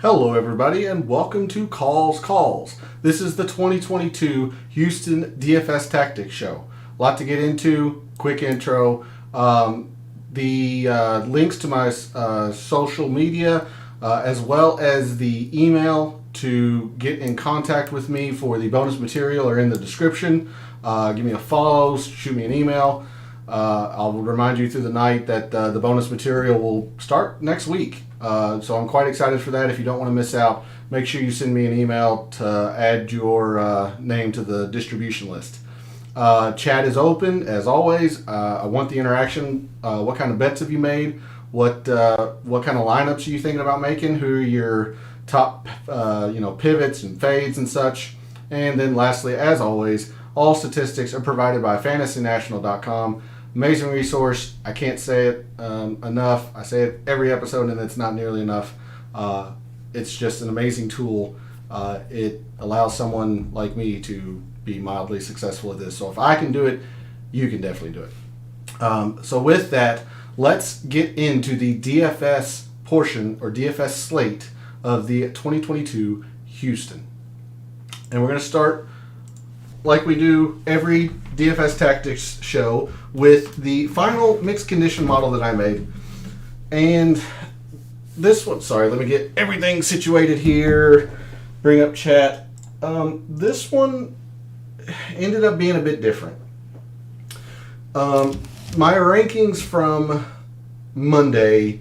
Hello, everybody, and welcome to Calls. This is the 2022 Houston DFS Tactics show. A lot to get into. Quick intro. The links to my social media, as well as the email to get in contact with me for the bonus material, are in the description. Give me a follow, shoot me an email. I'll remind you through the night that the bonus material will start next week. So I'm quite excited for that. If you don't want to miss out, make sure you send me an email to add your name to the distribution list. Chat is open, as always. I want the interaction. What kind of bets have you made? What kind of lineups are you thinking about making? Who are your top pivots and fades and such? And then lastly, as always, all statistics are provided by fantasynational.com. Amazing resource. I can't say it enough. I say it every episode, and it's not nearly enough. It's just an amazing tool. It allows someone like me to be mildly successful at this. So if I can do it, you can definitely do it. So with that, let's get into the DFS portion or DFS slate of the 2022 Houston. And we're going to start like we do every DFS Tactics show with the final mixed condition model that I made. And this one, sorry, let me get everything situated here, bring up chat. This one ended up being a bit different. My rankings from Monday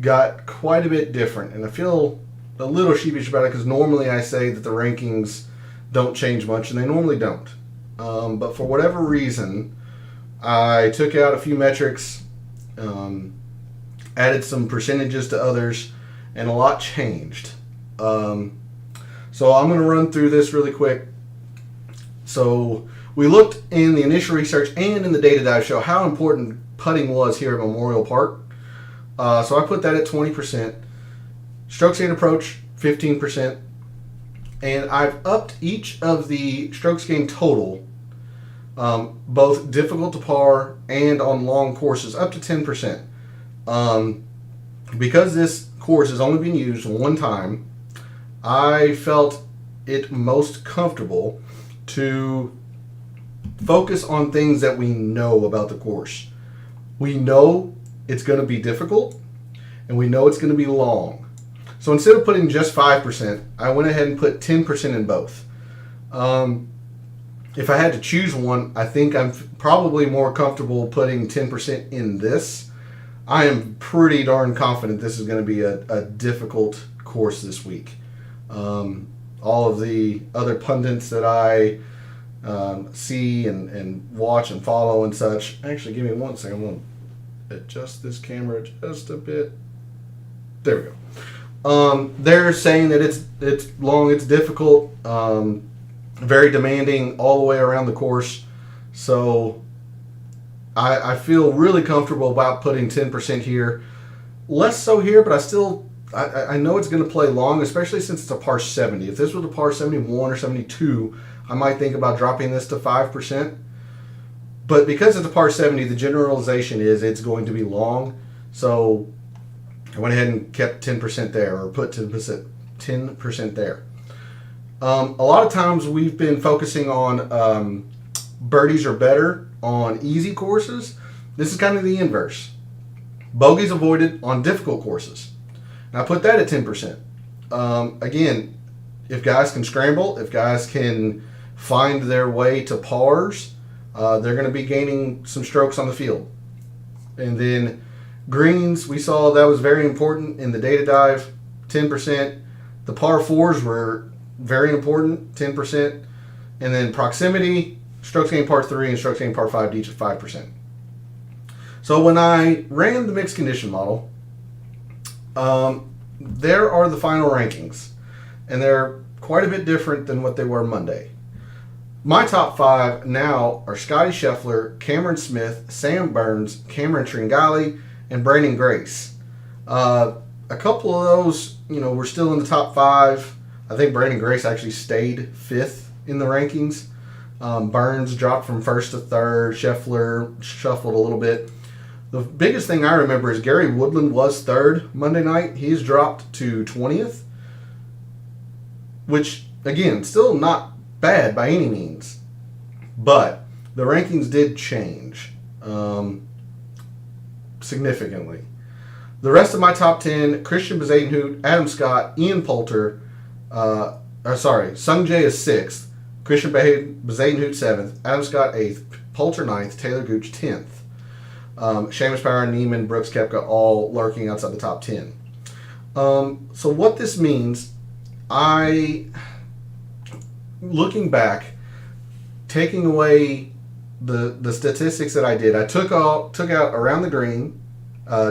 got quite a bit different, and I feel a little sheepish about it because normally I say that the rankings don't change much, and they normally don't. But for whatever reason, I took out a few metrics, added some percentages to others, and a lot changed. So I'm going to run through this really quick. So we looked in the initial research and in the data dive show how important putting was here at Memorial Park. So I put that at 20%. Strokes gained approach, 15%. And I've upped each of the strokes gained total, both difficult to par and on long courses, up to 10%. Because this course has only been used one time, I felt it most comfortable to focus on things that we know about the course. We know it's going to be difficult, and we know it's going to be long. So instead of putting just 5%, I went ahead and put 10% in both. If I had to choose one, I think I'm probably more comfortable putting 10% in this. I am pretty darn confident this is going to be a difficult course this week. All of the other pundits that I see and watch and follow and such. Actually, give me one second. I'm going to adjust this camera just a bit. There we go. They're saying that it's long, it's difficult, very demanding all the way around the course. So I feel really comfortable about putting 10% here. Less so here, but I know it's going to play long, especially since it's a par 70. If this was a par 71 or 72, I might think about dropping this to 5%. But because it's a par 70, the generalization is it's going to be long. So I went ahead and kept 10% there, or put 10% there. A lot of times we've been focusing on birdies or better on easy courses. This is kind of the inverse. Bogeys avoided on difficult courses. And I put that at 10%. Again, if guys can scramble, if guys can find their way to pars, they're going to be gaining some strokes on the field. And then greens, we saw that was very important in the data dive, 10%. The par fours were very important, 10%. And then proximity, strokes gained par 3 and strokes gained par 5 each at 5%. So when I ran the mixed condition model, there are the final rankings. And they're quite a bit different than what they were Monday. My top 5 now are Scotty Scheffler, Cameron Smith, Sam Burns, Cameron Tringali, and Brandon Grace. A couple of those, were still in the top 5. I think Brandon Grace actually stayed 5th in the rankings. Burns dropped from 1st to 3rd. Scheffler shuffled a little bit. The biggest thing I remember is Gary Woodland was 3rd Monday night. He's dropped to 20th. which, again, still not bad by any means. But the rankings did change significantly. The rest of my top 10, Christian Bezadenhout, Adam Scott, Ian Poulter, Sung Jae is 6th, Christian Bezadenhout 7th, Adam Scott 8th, Poulter 9th, Taylor Gooch 10th. Seamus Power, Neiman, Brooks Koepka all lurking outside the top 10. So what this means, looking back, taking away the statistics that I did, I took out around the green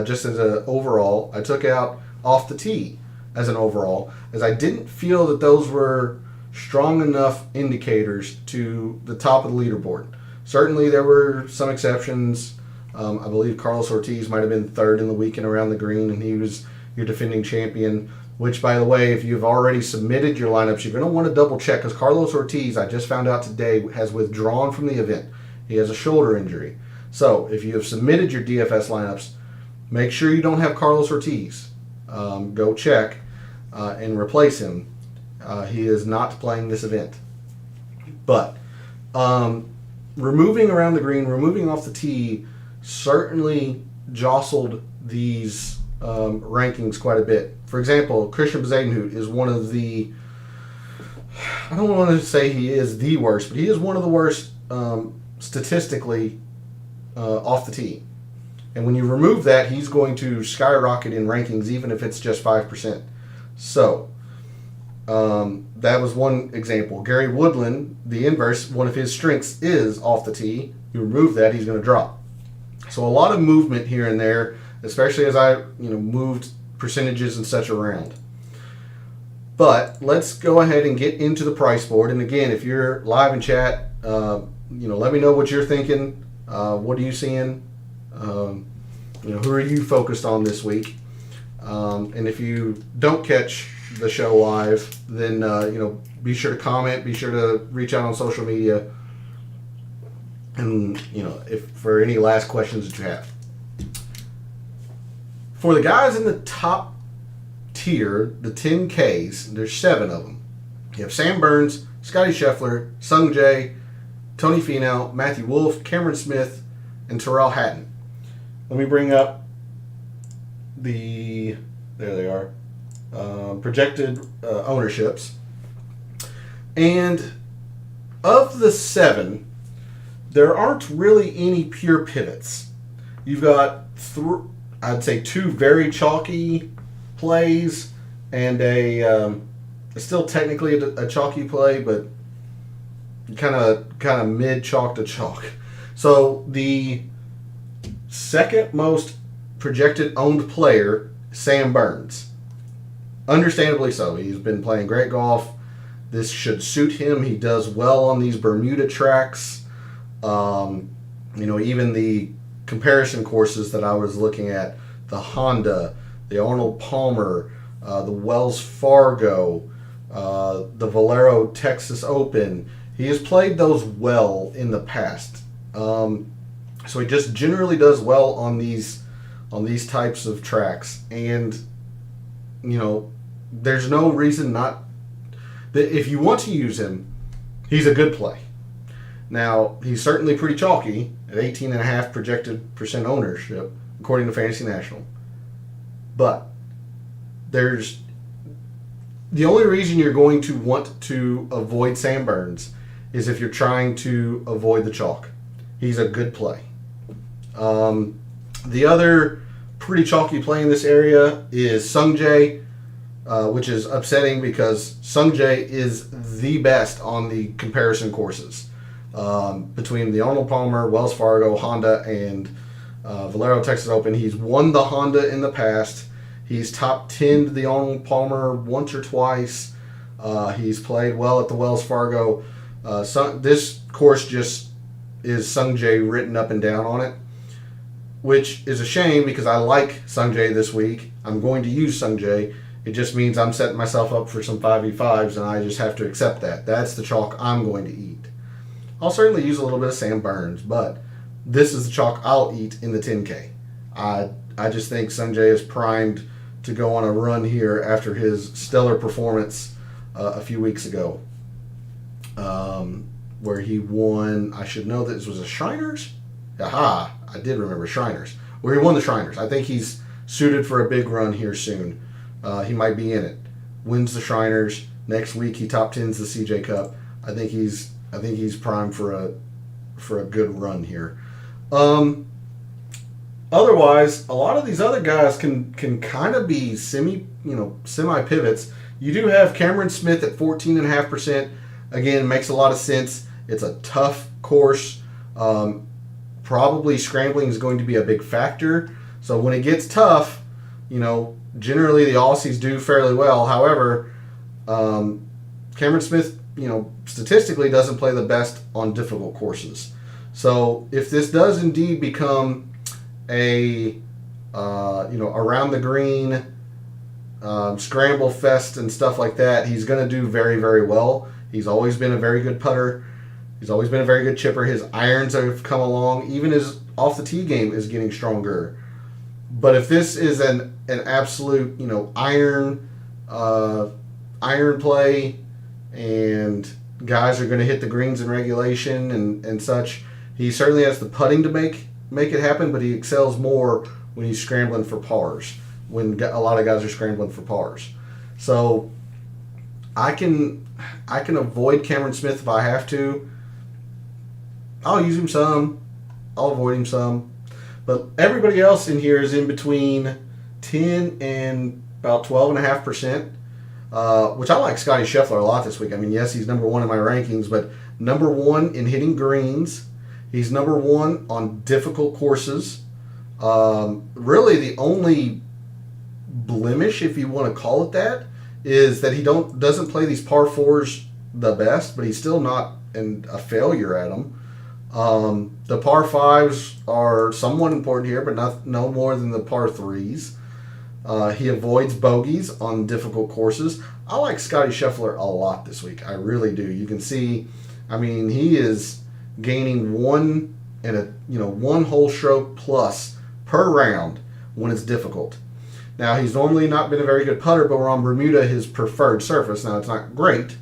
just as an overall. I took out off the tee as an overall, as I didn't feel that those were strong enough indicators to the top of the leaderboard. Certainly there were some exceptions. I believe Carlos Ortiz might have been 3rd in the weekend around the green, and he was your defending champion, which, by the way, if you've already submitted your lineups, you're going to want to double check, because Carlos Ortiz, I just found out today, has withdrawn from the event. He has a shoulder injury. So if you have submitted your DFS lineups, make sure you don't have Carlos Ortiz. Go check and replace him. He is not playing this event. But removing around the green, removing off the tee, certainly jostled these rankings quite a bit. For example, Christian Bezadenhout is one of the, I don't want to say he is the worst, but he is one of the worst statistically off the tee. And when you remove that, he's going to skyrocket in rankings, even if it's just 5%. So, that was one example. Gary Woodland, the inverse, one of his strengths is off the tee. You remove that, he's going to drop. So a lot of movement here and there, especially as I moved percentages and such around. But let's go ahead and get into the price board. And again, if you're live in chat, let me know what you're thinking. What are you seeing? Who are you focused on this week? And if you don't catch the show live, then be sure to comment. Be sure to reach out on social media. And if for any last questions that you have. For the guys in the top tier, the 10Ks, there's 7 of them. You have Sam Burns, Scotty Scheffler, Sung Jae, Tony Finau, Matthew Wolff, Cameron Smith, and Tyrrell Hatton. Let me bring up there they are, projected ownerships. And of the 7, there aren't really any pure pivots. You've got, I'd say, 2 very chalky plays and still technically a chalky play, but kind of mid-chalk to chalk. So the second most projected owned player, Sam Burns. Understandably so. He's been playing great golf. This should suit him. He does well on these Bermuda tracks. Even the comparison courses that I was looking at, the Honda, the Arnold Palmer, the Wells Fargo, the Valero Texas Open. He has played those well in the past. So he just generally does well on these types of tracks. And, there's no reason not that if you want to use him, he's a good play. Now, he's certainly pretty chalky at 18.5% projected percent ownership, according to Fantasy National. But the only reason you're going to want to avoid Sam Burns is if you're trying to avoid the chalk. He's a good play. The other pretty chalky play in this area is Sung Jae, which is upsetting because Sung Jae is the best on the comparison courses. Between the Arnold Palmer, Wells Fargo, Honda, and Valero Texas Open. He's won the Honda in the past. He's top 10 to the Arnold Palmer once or twice. He's played well at the Wells Fargo. This course just is Sung Jae written up and down on it, which is a shame because I like Sung Jae this week. I'm going to use Sung Jae. It just means I'm setting myself up for some 5v5s, and I just have to accept that. That's the chalk I'm going to eat. I'll certainly use a little bit of Sam Burns, but this is the chalk I'll eat in the 10K. I just think Sung Jae is primed to go on a run here after his stellar performance a few weeks ago, where he won. I should know that this was a Shriners. Aha! I did remember Shriners. Where he won the Shriners. I think he's suited for a big run here soon. He might be in it. Wins the Shriners. Next week he top 10s the CJ Cup. I think he's primed for a good run here. Otherwise, a lot of these other guys can kind of be semi pivots. You do have Cameron Smith at 14.5%. Again, makes a lot of sense. It's a tough course. Probably scrambling is going to be a big factor. So when it gets tough, generally the Aussies do fairly well. However, Cameron Smith, statistically doesn't play the best on difficult courses. So if this does indeed become a around the green scramble fest and stuff like that, he's going to do very, very well. He's always been a very good putter. He's always been a very good chipper. His irons have come along. Even his off the tee game is getting stronger. But if this is an absolute iron play, and guys are going to hit the greens in regulation and such, he certainly has the putting to make it happen, but he excels more when he's scrambling for pars, when a lot of guys are scrambling for pars. So I can avoid Cameron Smith if I have to. I'll use him some. I'll avoid him some. But everybody else in here is in between 10 and about 12.5%, which I like Scotty Scheffler a lot this week. I mean, yes, he's number one in my rankings, but number one in hitting greens. He's number one on difficult courses. Really, the only blemish, if you want to call it that, is that he doesn't play these par fours the best, but he's still not a failure at them. The par fives are somewhat important here, but no more than the par threes. He avoids bogeys on difficult courses. I like Scotty Scheffler a lot this week. I really do. You can see, he is gaining one whole stroke plus per round when it's difficult. Now, he's normally not been a very good putter, but we're on Bermuda, his preferred surface. Now, it's not great,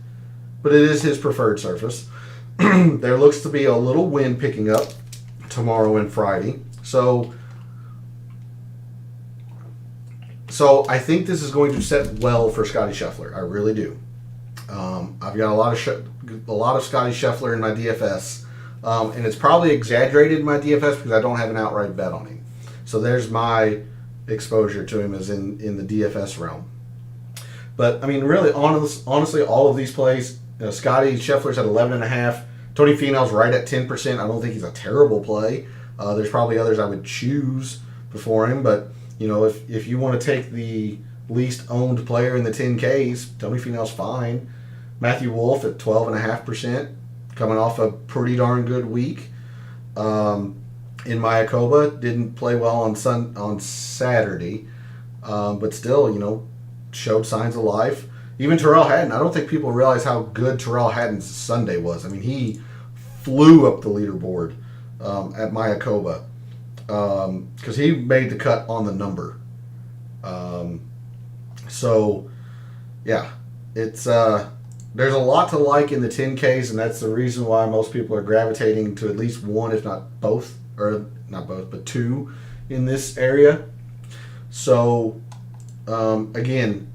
but it is his preferred surface. There looks to be a little wind picking up tomorrow and Friday. So I think this is going to set well for Scotty Scheffler. I really do. I've got a lot of Scotty Scheffler in my DFS, and it's probably exaggerated in my DFS because I don't have an outright bet on him. So there's my exposure to him is in the DFS realm. But really, honestly, all of these plays, Scotty Scheffler's at 11.5. Tony Finau's right at 10%. I don't think he's a terrible play. There's probably others I would choose before him, but if you want to take the least owned player in the 10Ks, Tony Finau's fine. Matthew Wolff at 12.5%, coming off a pretty darn good week. In Mayakoba, didn't play well on Saturday, but still, showed signs of life. Even Terrell Hatton, I don't think people realize how good Terrell Hatton's Sunday was. He flew up the leaderboard at Mayakoba because he made the cut on the number. It's there's a lot to like in the 10Ks, and that's the reason why most people are gravitating to at least one, if not both, or not both, but two in this area. So, again,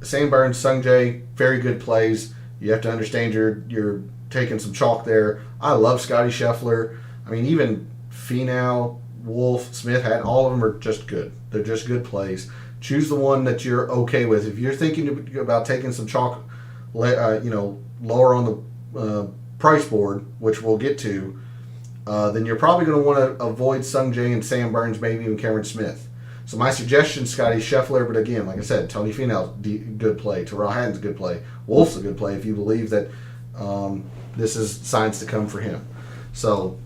Sam Burns, Sung Jae, very good plays. You have to understand you're taking some chalk there. I love Scotty Scheffler. Even Finau, Wolff, Smith, Hatton, all of them are just good. They're just good plays. Choose the one that you're okay with. If you're thinking about taking some chalk, lower on the price board, which we'll get to, then you're probably going to want to avoid Sung Jae and Sam Burns, maybe even Cameron Smith. So my suggestion, Scotty Scheffler, but again, like I said, Tony Finau's good play. Terrell Hatton's a good play. Wolff's a good play if you believe that this is signs to come for him. So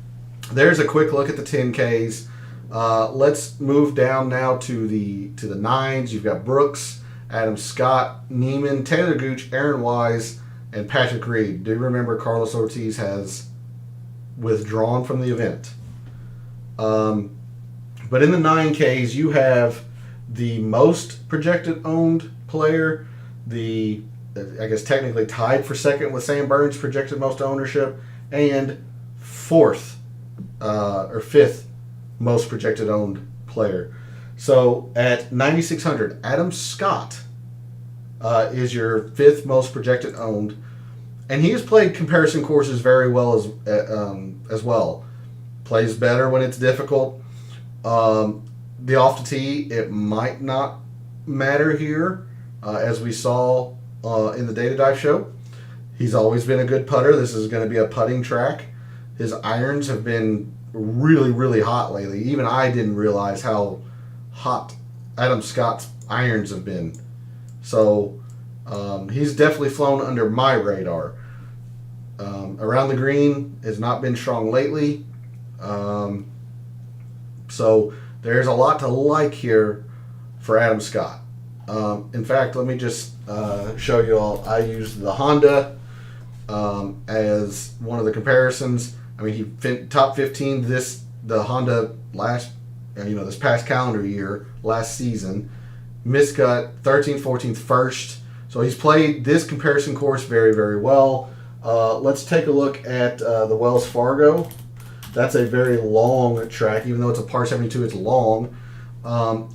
there's a quick look at the 10Ks. Let's move down now to the 9s. You've got Brooks, Adam Scott, Neiman, Taylor Gooch, Aaron Wise, and Patrick Reed. Do remember Carlos Ortiz has withdrawn from the event. But in the 9Ks, you have the most projected owned player, the I guess technically tied for second with Sam Burns projected most ownership, and fourth or fifth most projected owned player. So at 9,600, Adam Scott is your fifth most projected owned, and he has played comparison courses very well as well. Plays better when it's difficult. The off the tee, it might not matter here, as we saw in the Data Dive show. He's always been a good putter. This is going to be a putting track. His irons have been really, really hot lately. Even I didn't realize how hot Adam Scott's irons have been. So he's definitely flown under my radar. Around the green has not been strong lately. So there's a lot to like here for Adam Scott. In fact, let me just show you all. I used the Honda as one of the comparisons. I mean, he top 15 the Honda this past calendar year, last season. Miscut 13th, 14th, first. So he's played this comparison course very, very well. Let's take a look at the Wells Fargo. That's a very long track, even though it's a par 72. It's long.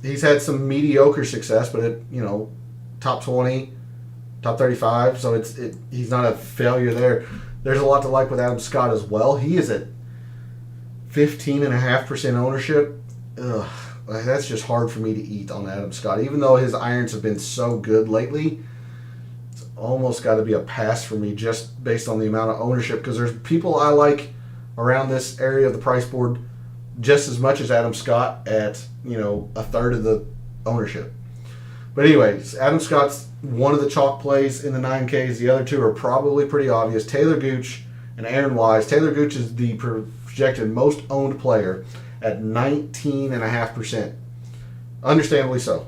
He's had some mediocre success, but top 20, top 35. So he's not a failure there. There's a lot to like with Adam Scott as well. He is at 15.5% ownership. Ugh, that's just hard for me to eat on Adam Scott. Even though his irons have been so good lately, it's almost got to be a pass for me just based on the amount of ownership, because there's people I like around this area of the price board just as much as Adam Scott at a third of the ownership. But anyways, Adam Scott's one of the chalk plays in the 9Ks. The other two are probably pretty obvious. Taylor Gooch and Aaron Wise. Taylor Gooch is the projected most owned player at 19.5%. Understandably so.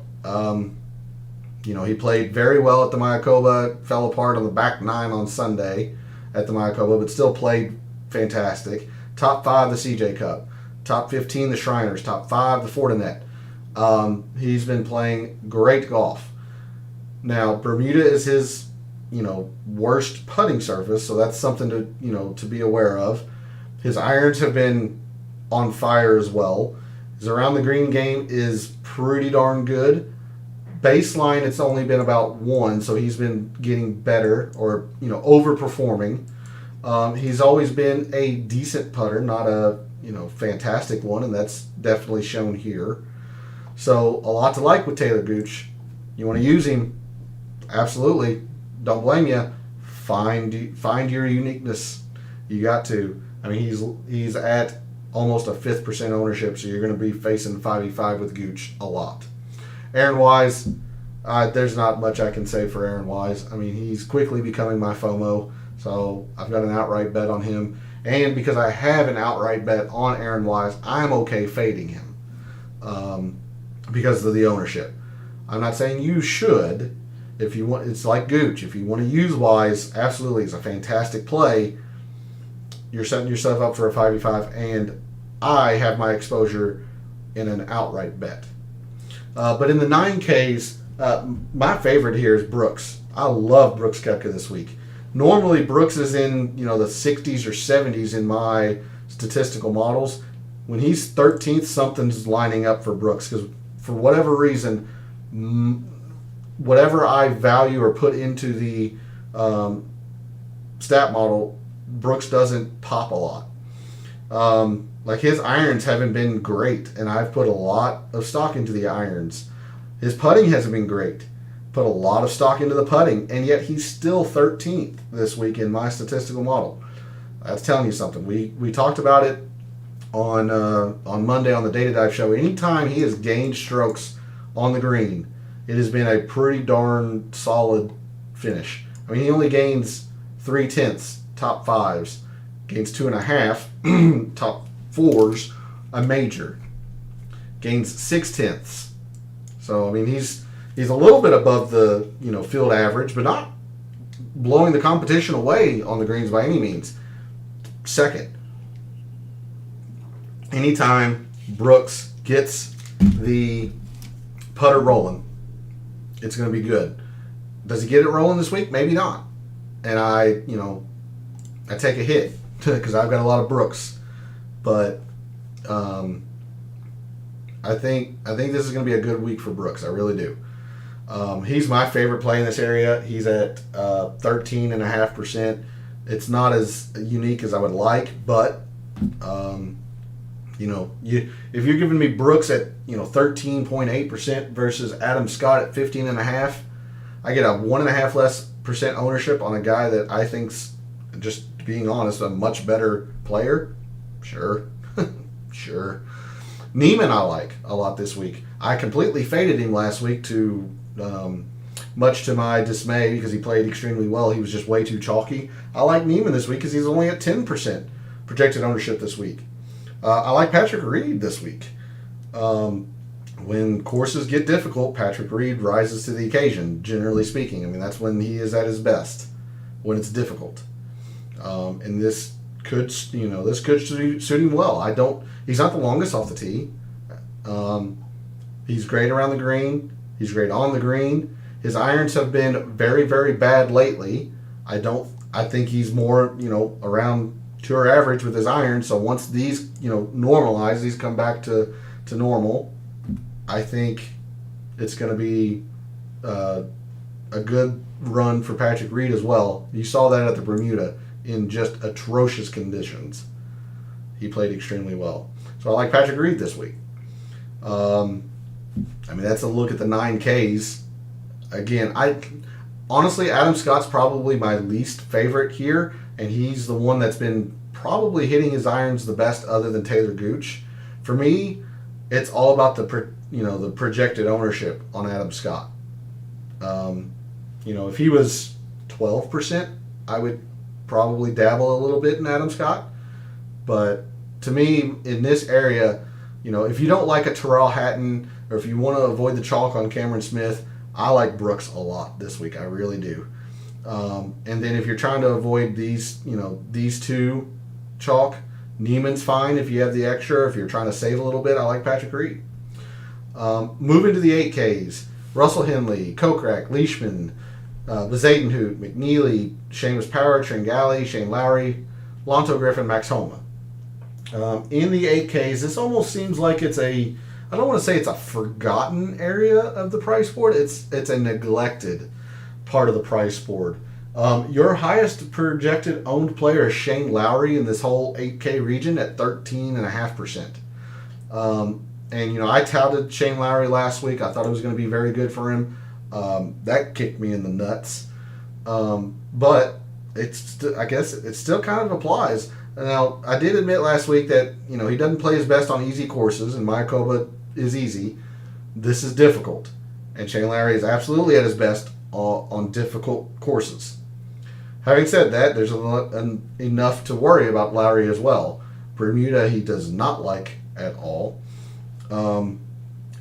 He played very well at the Mayakoba, fell apart on the back nine on Sunday at the Mayakoba, but still played fantastic. Top 5 the CJ Cup. Top 15 the Shriners. Top 5 the Fortinet. He's been playing great golf. Now, Bermuda is his, worst putting surface, so that's something to be aware of. His irons have been on fire as well. His around the green game is pretty darn good. Baseline, it's only been about 1, so he's been getting better or, overperforming. He's always been a decent putter, not a, fantastic one, and that's definitely shown here. So a lot to like with Taylor Gooch. You want to use him? Absolutely. Don't blame you. Find your uniqueness. You got to. I mean, he's at almost a 5% ownership, so you're going to be facing 5v5 with Gooch a lot. Aaron Wise, there's not much I can say for Aaron Wise. I mean, he's quickly becoming my FOMO, so I've got an outright bet on him. And because I have an outright bet on Aaron Wise, I'm okay fading him because of the ownership. I'm not saying you should. If you want, it's like Gooch. If you want to use Wise, absolutely, it's a fantastic play. You're setting yourself up for a 5v5, and I have my exposure in an outright bet. But in the 9Ks, my favorite here is Brooks. I love Brooks Koepka this week. Normally, Brooks is in the 60s or 70s in my statistical models. When he's 13th, something's lining up for Brooks, because for whatever reason, whatever I value or put into the stat model, Brooks doesn't pop a lot. Like his irons haven't been great, and I've put a lot of stock into the irons. His putting hasn't been great. Put a lot of stock into the putting, and yet he's still 13th this week in my statistical model. That's telling you something. We talked about it on Monday on the Data Dive show. Anytime he has gained strokes on the green, it has been a pretty darn solid finish. I mean, he only gains 0.3, top 5s, gains 2.5, top 4s, a major, gains 0.6. So I mean, he's a little bit above the field average, but not blowing the competition away on the greens by any means. Second, anytime Brooks gets the putter rolling, it's going to be good. Does he get it rolling this week? Maybe not. And I take a hit because I've got a lot of Brooks. But I think this is going to be a good week for Brooks. I really do. He's my favorite play in this area. He's at 13.5%. It's not as unique as I would like, but if you're giving me Brooks at 13.8% versus Adam Scott at 15.5%, I get a 1.5% less ownership on a guy that I think's, just being honest, a much better player. Sure. Sure. Neiman I like a lot this week. I completely faded him last week to much to my dismay because he played extremely well. He was just way too chalky. I like Neiman this week because he's only at 10% projected ownership this week. I like Patrick Reed this week. When courses get difficult, Patrick Reed rises to the occasion, generally speaking. I mean, that's when he is at his best, when it's difficult. And this could suit him well. He's not the longest off the tee. He's great around the green. He's great on the green. His irons have been very, very bad lately. I think he's more, around tour average with his irons. So once these, normalize, these come back to normal, I think it's going to be a good run for Patrick Reed as well. You saw that at the Bermuda in just atrocious conditions. He played extremely well. So I like Patrick Reed this week. That's a look at the 9Ks. Again, honestly, Adam Scott's probably my least favorite here, and he's the one that's been probably hitting his irons the best other than Taylor Gooch. For me, it's all about the projected ownership on Adam Scott. If he was 12%, I would probably dabble a little bit in Adam Scott. But to me, in this area, if you don't like a Terrell Hatton, or if you want to avoid the chalk on Cameron Smith, I like Brooks a lot this week. I really do. And then if you're trying to avoid these two chalk, Neiman's fine if you have the extra. If you're trying to save a little bit, I like Patrick Reed. Moving to the 8Ks, Russell Henley, Kokrak, Leishman, Bezadenhout, McNealy, Seamus Power, Tringali, Shane Lowry, Lonto Griffin, Max Homa. In the 8Ks, this almost seems like I don't want to say it's a forgotten area of the price board. It's a neglected part of the price board. Your highest projected owned player is Shane Lowry in this whole 8K region at 13.5%. And I touted Shane Lowry last week. I thought it was going to be very good for him. That kicked me in the nuts. But I guess it still kind of applies. Now, I did admit last week that he doesn't play his best on easy courses, and Mayakoba is easy. This is difficult, and Shane Lowry is absolutely at his best on difficult courses. Having said that, there's enough to worry about Lowry as well. Bermuda he does not like at all.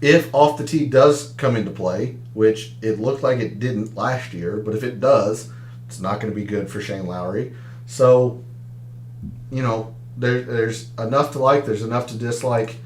If off the tee does come into play, which it looked like it didn't last year, but if it does, it's not going to be good for Shane Lowry. So, there's enough to like, there's enough to dislike.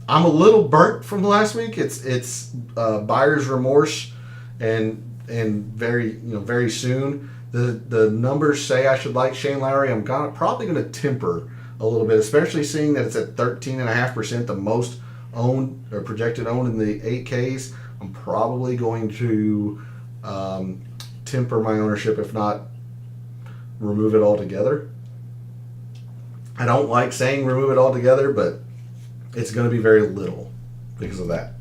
I'm a little burnt from last week. It's buyer's remorse, and very soon the numbers say I should like Shane Lowry. I'm probably going to temper a little bit, especially seeing that it's at 13.5%, the most owned or projected owned in the 8Ks. I'm probably going to temper my ownership, if not remove it altogether. I don't like saying remove it altogether, but it's going to be very little because of that.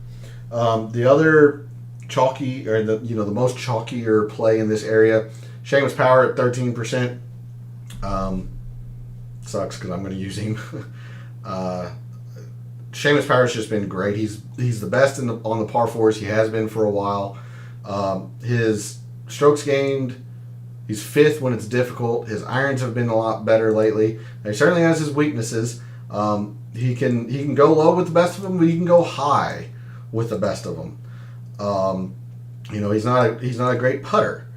The other chalky, or the most chalkier play in this area, Seamus Power at 13%. Sucks because I'm going to use him. Seamus Power's just been great. He's the best on the par fours. He has been for a while. His strokes gained, he's fifth when it's difficult. His irons have been a lot better lately. And he certainly has his weaknesses. He can go low with the best of them, but he can go high with the best of them. He's not a great putter.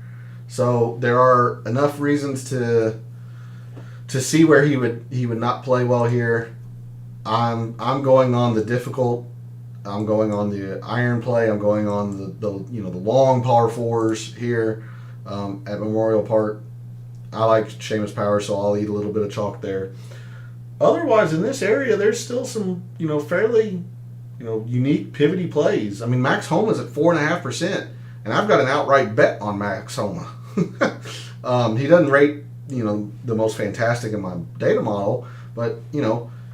So there are enough reasons to see where he would not play well here. I'm going on the difficult I'm going on the iron play. I'm going on the long par fours here at Memorial Park. I like Seamus Power, so I'll eat a little bit of chalk there. Otherwise, in this area, there's still some fairly unique pivoty plays. I mean, Max Homa's at 4.5%, and I've got an outright bet on Max Homa. He doesn't rate the most fantastic in my data model, but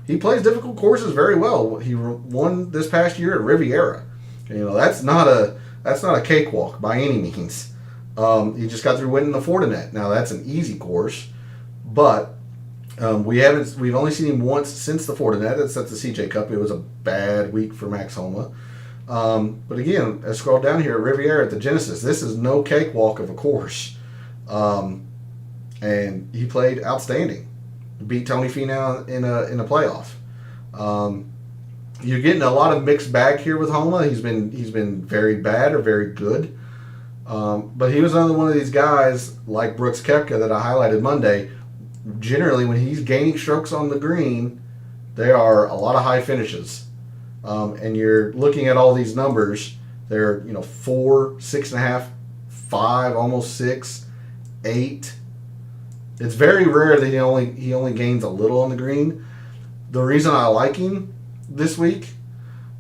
he plays difficult courses very well. He won this past year at Riviera. That's not a cakewalk by any means. He just got through winning the Fortinet. Now that's an easy course, but we've only seen him once since the Fortinet. That's at the CJ Cup. It was a bad week for Max Homa. But again, I scroll down here at Riviera at the Genesis. This is no cakewalk of a course, and he played outstanding. Beat Tony Finau in a playoff. You're getting a lot of mixed bag here with Homa. He's been very bad or very good. But he was another one of these guys like Brooks Koepka that I highlighted Monday. Generally, when he's gaining strokes on the green, there are a lot of high finishes. And you're looking at all these numbers. They're 4, 6.5, 5, almost 6, 8. It's very rare that he only gains a little on the green. The reason I like him this week,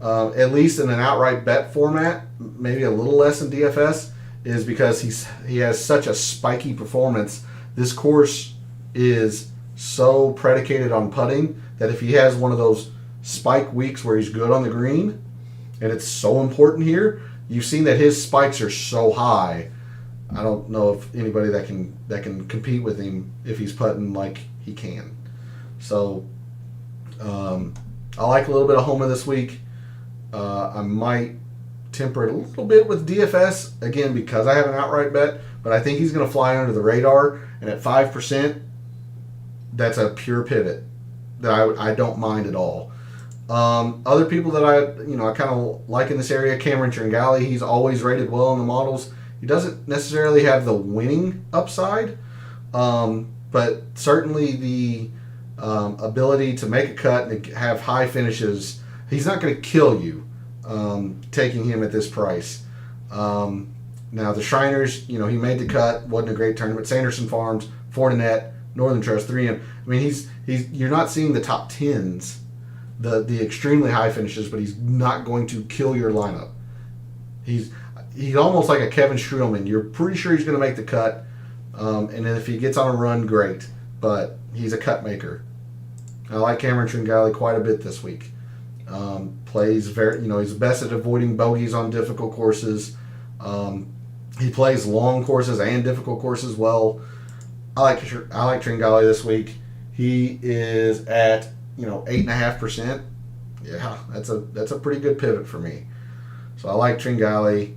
at least in an outright bet format, maybe a little less in DFS, is because he has such a spiky performance. This course is so predicated on putting that if he has one of those spike weeks where he's good on the green, and it's so important here, you've seen that his spikes are so high. I don't know of anybody that can compete with him if he's putting like he can. So I like a little bit of Homa this week. I might temper it a little bit with DFS, again, because I have an outright bet, but I think he's going to fly under the radar, and at 5%, that's a pure pivot that I don't mind at all. Other people that I kind of like in this area, Cameron Tringali, he's always rated well in the models. He doesn't necessarily have the winning upside, but certainly the ability to make a cut and have high finishes. He's not going to kill you taking him at this price. Now the Shriners, he made the cut, wasn't a great tournament. Sanderson Farms, Fortinet, Northern Trust, 3M. I mean, you're not seeing the top 10s, the extremely high finishes, but he's not going to kill your lineup. He's almost like a Kevin Trillman. You're pretty sure he's going to make the cut, and then if he gets on a run, great. But he's a cut maker. I like Cameron Tringali quite a bit this week. Plays very, he's best at avoiding bogeys on difficult courses. He plays long courses and difficult courses well. I like Tringali this week. He is at 8.5%. Yeah, that's a pretty good pivot for me. So I like Tringali.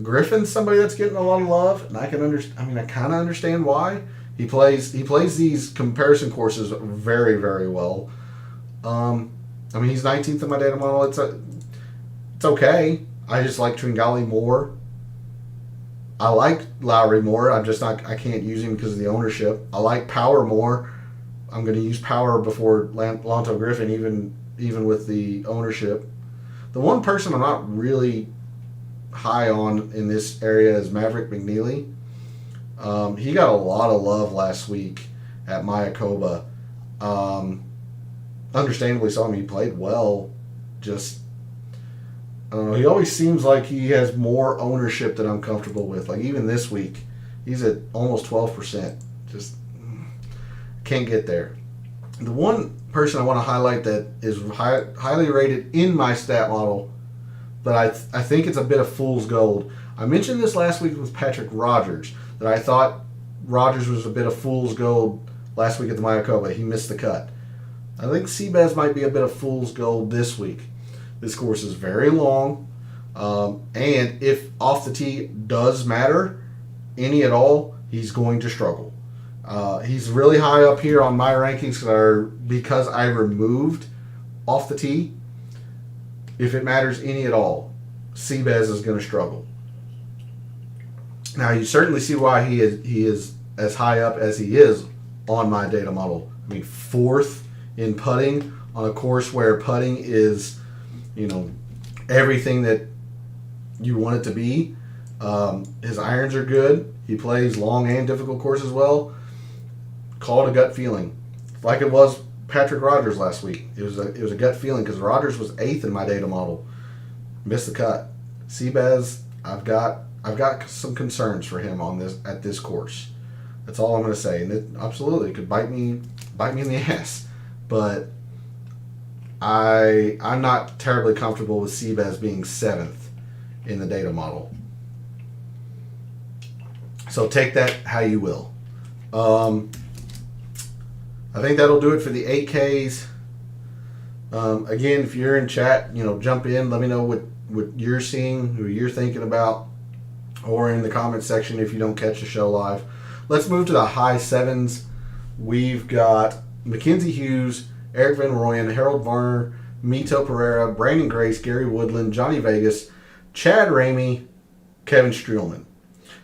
Griffin's somebody that's getting a lot of love, and I kind of understand why. He plays these comparison courses very, very well. He's 19th in my data model. It's okay. I just like Tringali more. I like Lowry more. I can't use him because of the ownership. I like Power more. I'm going to use Power before Lanto Griffin, even with the ownership. The one person I'm not really high on in this area is Maverick Mcnealy. He got a lot of love last week at Mayakoba. Understandably so. He played well. Just, I don't know. He always seems like he has more ownership than I'm comfortable with. Like even this week, he's at almost 12%. Just can't get there. The one person I want to highlight that is highly rated in my stat model, but I think it's a bit of fool's gold. I mentioned this last week with Patrick Rogers, that I thought Rogers was a bit of fool's gold last week at the Mayakoba. He missed the cut. I think Seabass might be a bit of fool's gold this week. This course is very long, and if off the tee does matter, any at all, he's going to struggle. He's really high up here on my rankings because I removed off the tee. If it matters any at all, Seabass is going to struggle. Now you certainly see why he is as high up as he is on my data model. everything that you want it to be. His irons are good. He plays long and difficult courses well. Call it a gut feeling, like it was Patrick Rogers last week. It was a gut feeling because Rogers was 8th in my data model, missed the cut. Seabass, I've got some concerns for him at this course. That's all I'm going to say. And it absolutely could bite me in the ass, but I'm not terribly comfortable with Seabass being 7th in the data model. So take that how you will. I think that'll do it for the 8Ks. Again, if you're in chat, jump in. Let me know what you're seeing, who you're thinking about, or in the comment section if you don't catch the show live. Let's move to the high 7s. We've got Mckenzie Hughes, Eric Van Rooyen, Harold Varner, Mito Pereira, Brandon Grace, Gary Woodland, Johnny Vegas, Chad Rainey, Kevin Trillman.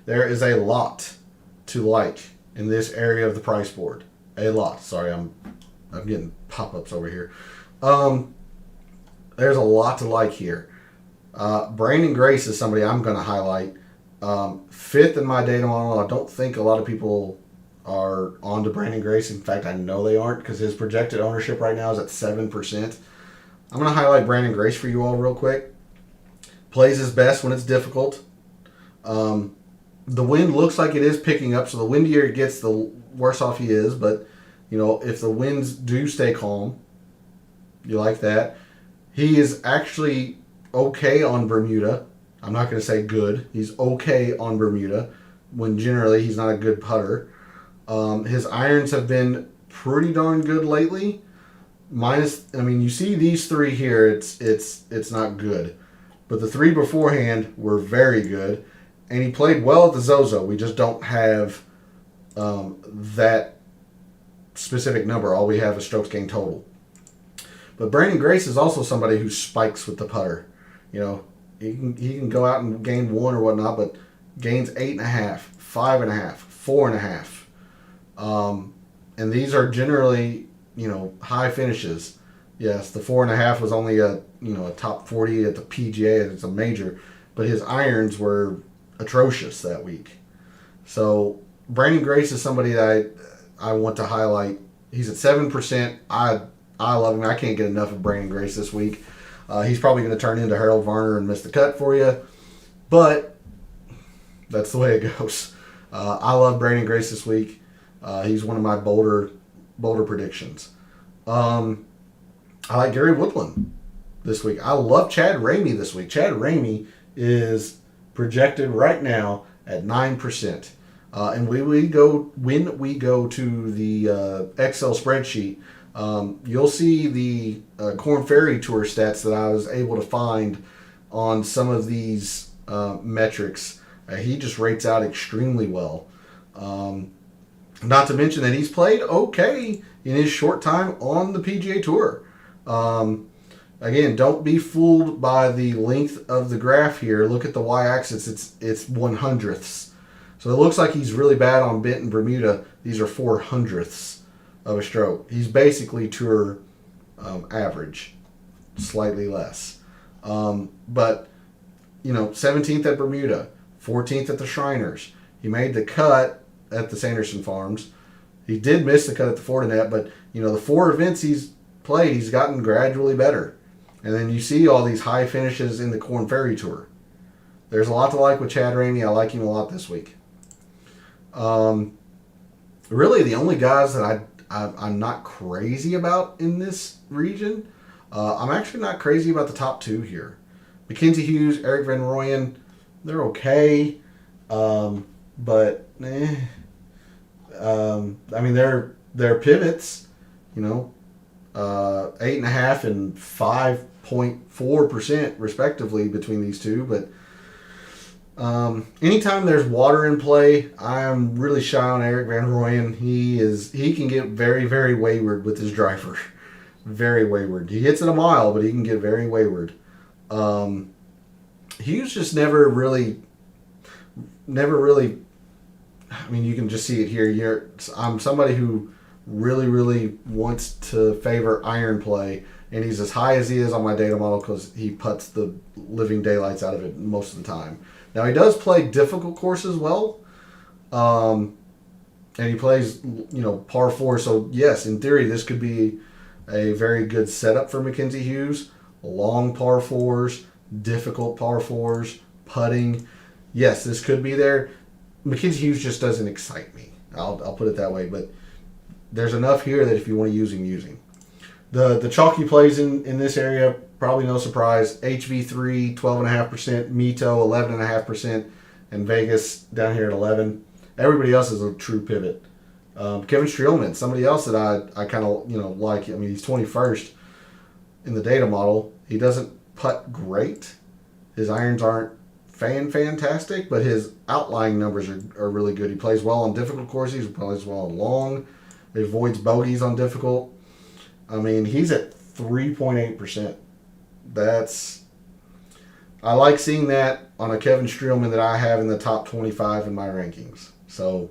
There is a lot to like in this area of the price board. A lot. Sorry, I'm getting pop-ups over here. There's a lot to like here. Brandon Grace is somebody I'm going to highlight. 5th in my data model. I don't think a lot of people are on to Brandon Grace. In fact, I know they aren't because his projected ownership right now is at 7%. I'm going to highlight Brandon Grace for you all real quick. Plays his best when it's difficult. The wind looks like it is picking up, so the windier it gets, the worse off he is. But, if the winds do stay calm, you like that. He is actually okay on Bermuda. I'm not going to say good. He's okay on Bermuda when generally he's not a good putter. His irons have been pretty darn good lately. You see these 3 here, it's not good. But the 3 beforehand were very good. And he played well at the Zozo. We just don't have that specific number. All we have is strokes gained total. But Brandon Grace is also somebody who spikes with the putter. He can go out and gain 1 or whatnot, but gains 8.5, 5.5, 4.5. And these are generally, high finishes. Yes, the 4.5 was only a top 40 at the PGA, and it's a major, but his irons were atrocious that week. So Brandon Grace is somebody that I want to highlight. He's at 7%. I love him. I can't get enough of Brandon Grace this week. He's probably going to turn into Harold Varner and miss the cut for you, but that's the way it goes. I love Brandon Grace this week. He's one of my bolder predictions. I like Gary Woodland this week. I love Chad Rainey this week. Chad Rainey is projected right now at 9%. And when we go to the Excel spreadsheet, you'll see the Korn Ferry Tour stats that I was able to find on some of these metrics. He just rates out extremely well. Not to mention that he's played okay in his short time on the PGA Tour. Again, don't be fooled by the length of the graph here. Look at the y-axis. It's 1/100ths. So it looks like he's really bad on Bent and Bermuda. These are 4/100ths of a stroke. He's basically tour average, slightly less. But 17th at Bermuda, 14th at the Shriners. He made the cut at the Sanderson Farms. He did miss the cut at the Fortinet, but the 4 events he's played, he's gotten gradually better. And then you see all these high finishes in the Korn Ferry Tour. There's a lot to like with Chad Rainey. I like him a lot this week. Really, the only guys that I'm not crazy about in this region, I'm actually not crazy about the top 2 here. Mckenzie Hughes, Eric Van Rooyen, they're okay. But they're pivots, 8.5 and 5.4% respectively between these two. But anytime there's water in play, I'm really shy on Eric Van Rooyen. He can get very, very wayward with his driver. Very wayward. He hits it a mile, but he can get very wayward. Hughes just never really. You can just see it here. I'm somebody who really, really wants to favor iron play and he's as high as he is on my data model because he puts the living daylights out of it most of the time. Now, he does play difficult courses well, and he plays, par 4. So, yes, in theory, this could be a very good setup for Mckenzie Hughes. Long par 4s, difficult par 4s, putting. Yes, this could be there. Mckenzie Hughes just doesn't excite me. I'll put it that way, but there's enough here that if you want to use him, use him. The chalk he plays in this area, probably no surprise. HV3, 12.5%, Mito, 11.5%, and Vegas down here at 11. Everybody else is a true pivot. Kevin Trillman, somebody else that I kind of like. I mean, he's 21st in the data model. He doesn't putt great. His irons aren't fantastic, but his outlying numbers are really good. He plays well on difficult courses. He plays well on long. He avoids bogeys on difficult. I mean, he's at 3.8%. I like seeing that on a Kevin Streelman that I have in the top 25 in my rankings. So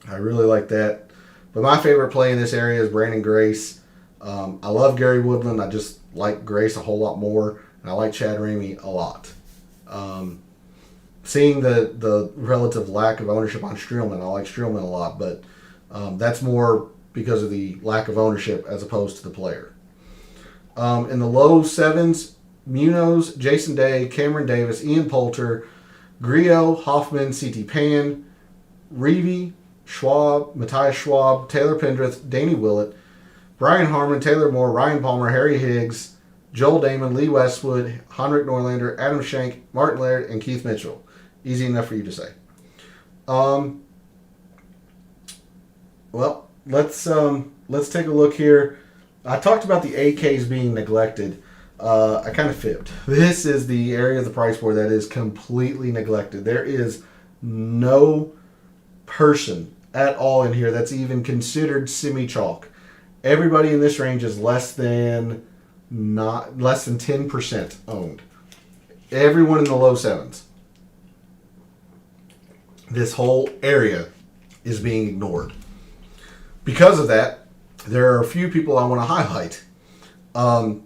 I really like that. But my favorite play in this area is Brandon Grace. I love Gary Woodland. I just like Grace a whole lot more. And I like Chad Rainey a lot. Seeing the relative lack of ownership on Streelman, I like Streelman a lot. But that's more because of the lack of ownership as opposed to the player. In the low 7s, Munoz, Jason Day, Cameron Davis, Ian Poulter, Griot, Hoffman, C.T. Pan, Reeve, Schwab, Matthias Schwab, Taylor Pendrith, Danny Willett, Brian Harmon, Taylor Moore, Ryan Palmer, Harry Higgs, Joel Damon, Lee Westwood, Heinrich Norlander, Adam Schenk, Martin Laird, and Keith Mitchell. Easy enough for you to say. Well, let's take a look here. I talked about the AKs being neglected. I kind of fibbed. This is the area of the price board that is completely neglected. There is no person at all in here that's even considered semi-chalk. Everybody in this range is less than 10% owned. Everyone in the low 7s. This whole area is being ignored. Because of that, there are a few people I want to highlight.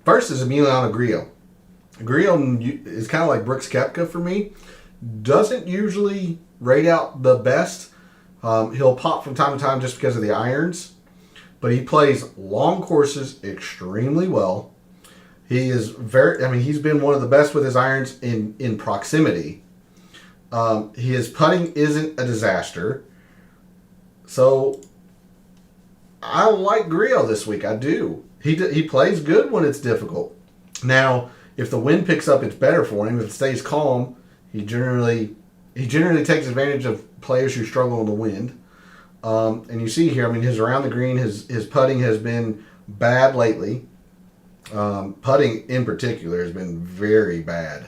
First is Emiliano Griot. Griot is kind of like Brooks Koepka for me. Doesn't usually rate out the best. He'll pop from time to time just because of the irons. But he plays long courses extremely well. He is he's been one of the best with his irons in proximity. His putting isn't a disaster. So I like Griot this week. I do. He plays good when it's difficult. Now, if the wind picks up, it's better for him. If it stays calm, he generally takes advantage of players who struggle in the wind. And you see here, his around the green, his putting has been bad lately. Putting in particular has been very bad.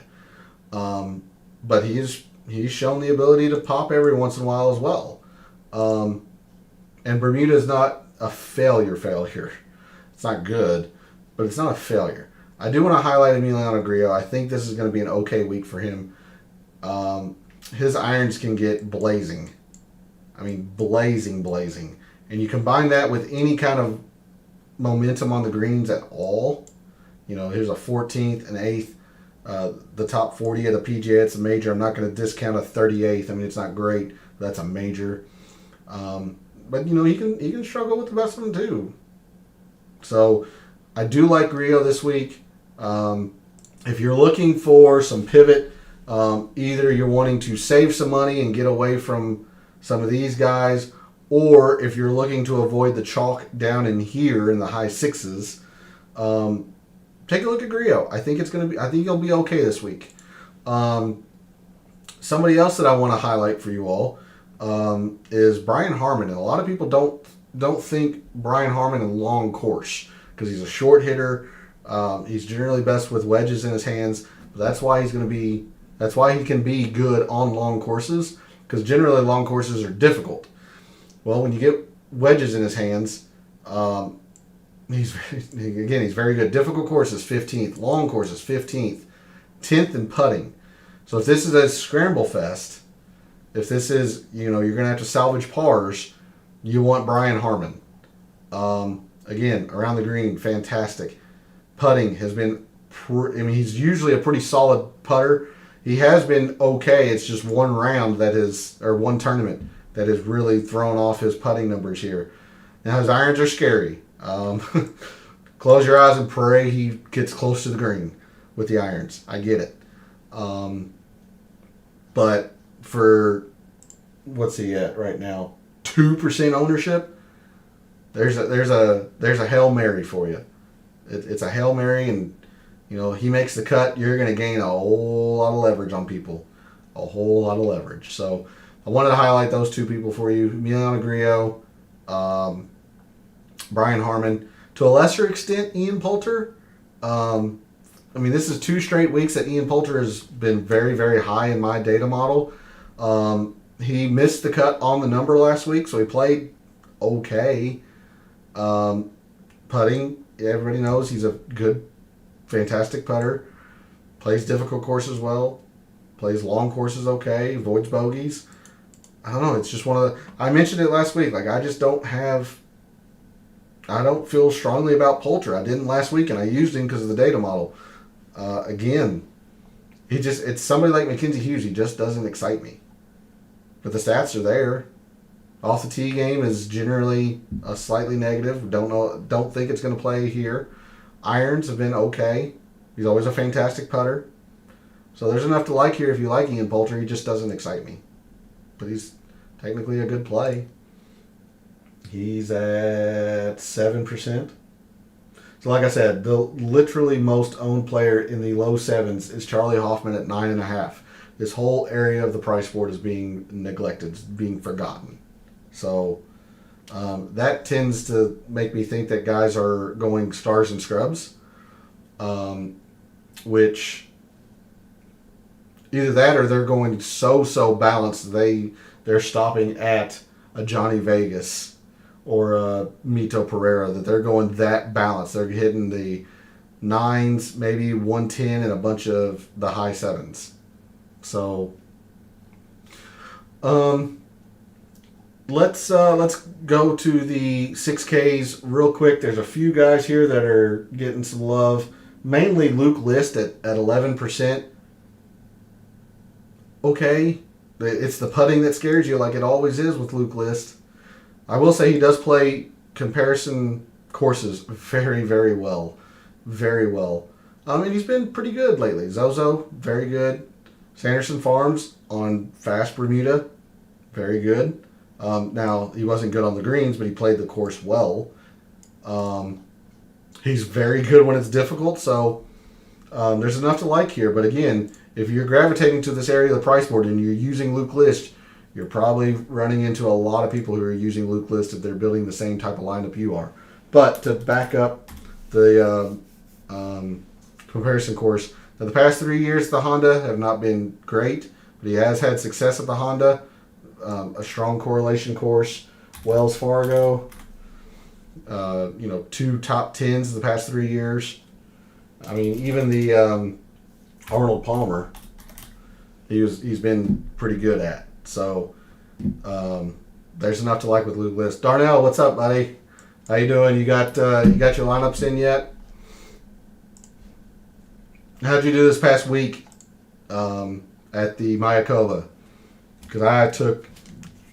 But he's shown the ability to pop every once in a while as well. And Bermuda is not a failure. It's not good, but it's not a failure. I do want to highlight Emiliano Griot. I think this is going to be an okay week for him. His irons can get blazing. Blazing. And you combine that with any kind of momentum on the greens at all. Here's a 14th, an 8th, the top 40 of the PGA. It's a major. I'm not going to discount a 38th. It's not great, but that's a major. But he can struggle with the best of them too. So I do like Griot this week. If you're looking for some pivot, either you're wanting to save some money and get away from some of these guys, or if you're looking to avoid the chalk down in here in the high 6s, take a look at Griot. I think he'll be okay this week. Somebody else that I want to highlight for you all is Brian Harmon. And a lot of people don't think Brian Harmon in long course because he's a short hitter. He's generally best with wedges in his hands. But that's why he can be good on long courses, because generally long courses are difficult. Well, when you get wedges in his hands, he's very good. Difficult courses 15th, long courses 15th, 10th in putting. So if this is a scramble fest, if this is, you're going to have to salvage pars, you want Brian Harmon. Again, around the green, fantastic. putting has been, he's usually a pretty solid putter. He has been okay. It's just one round one tournament that has really thrown off his putting numbers here. Now his irons are scary. Close your eyes and pray he gets close to the green with the irons. I get it. But for, what's he at right now? 2% ownership. There's a Hail Mary for you. It's a Hail Mary, and he makes the cut. You're going to gain a whole lot of leverage on people, a whole lot of leverage. So I wanted to highlight those two people for you: Emiliano Griot, Brian Harmon, to a lesser extent Ian Poulter. This is 2 straight weeks that Ian Poulter has been very, very high in my data model. He missed the cut on the number last week, so he played okay. Putting, everybody knows he's a good, fantastic putter. Plays difficult courses well. Plays long courses okay. Avoids bogeys. I don't know. It's just one of the... I mentioned it last week. I don't feel strongly about Poulter. I didn't last week, and I used him because of the data model. Again, it's somebody like Mckenzie Hughes. He just doesn't excite me. But the stats are there. Off the tee game is generally a slightly negative. Don't think it's going to play here. Irons have been okay. He's always a fantastic putter. So there's enough to like here if you like Ian Poulter. He just doesn't excite me. But he's technically a good play. He's at 7%. So like I said, the literally most owned player in the low 7s is Charlie Hoffman at 9.5. This whole area of the price board is being neglected, being forgotten. So that tends to make me think that guys are going stars and scrubs, which either that or they're going so balanced they're stopping at a Johnny Vegas or a Mito Pereira, that they're going that balanced. They're hitting the 9s, maybe 110, and a bunch of the high 7s. So let's go to the 6Ks real quick. There's a few guys here that are getting some love. Mainly Luke List at 11%. Okay. It's the putting that scares you, like it always is with Luke List. I will say he does play comparison courses very, very well. Very well. And he's been pretty good lately. Zozo, very good. Sanderson Farms on Fast Bermuda, very good. Now, he wasn't good on the greens, but he played the course well. He's very good when it's difficult, so there's enough to like here. But again, if you're gravitating to this area of the price board and you're using Luke List, you're probably running into a lot of people who are using Luke List if they're building the same type of lineup you are. But to back up the comparison course, now the past 3 years the Honda have not been great, but he has had success at the Honda. A strong correlation course. Wells Fargo, 2 top 10s the past 3 years. Even the Arnold Palmer, he's been pretty good at. So there's enough to like with Luke List. Darnell, what's up, buddy? How you doing? You got your lineups in yet? How'd you do this past week at the Mayakoba? Because I took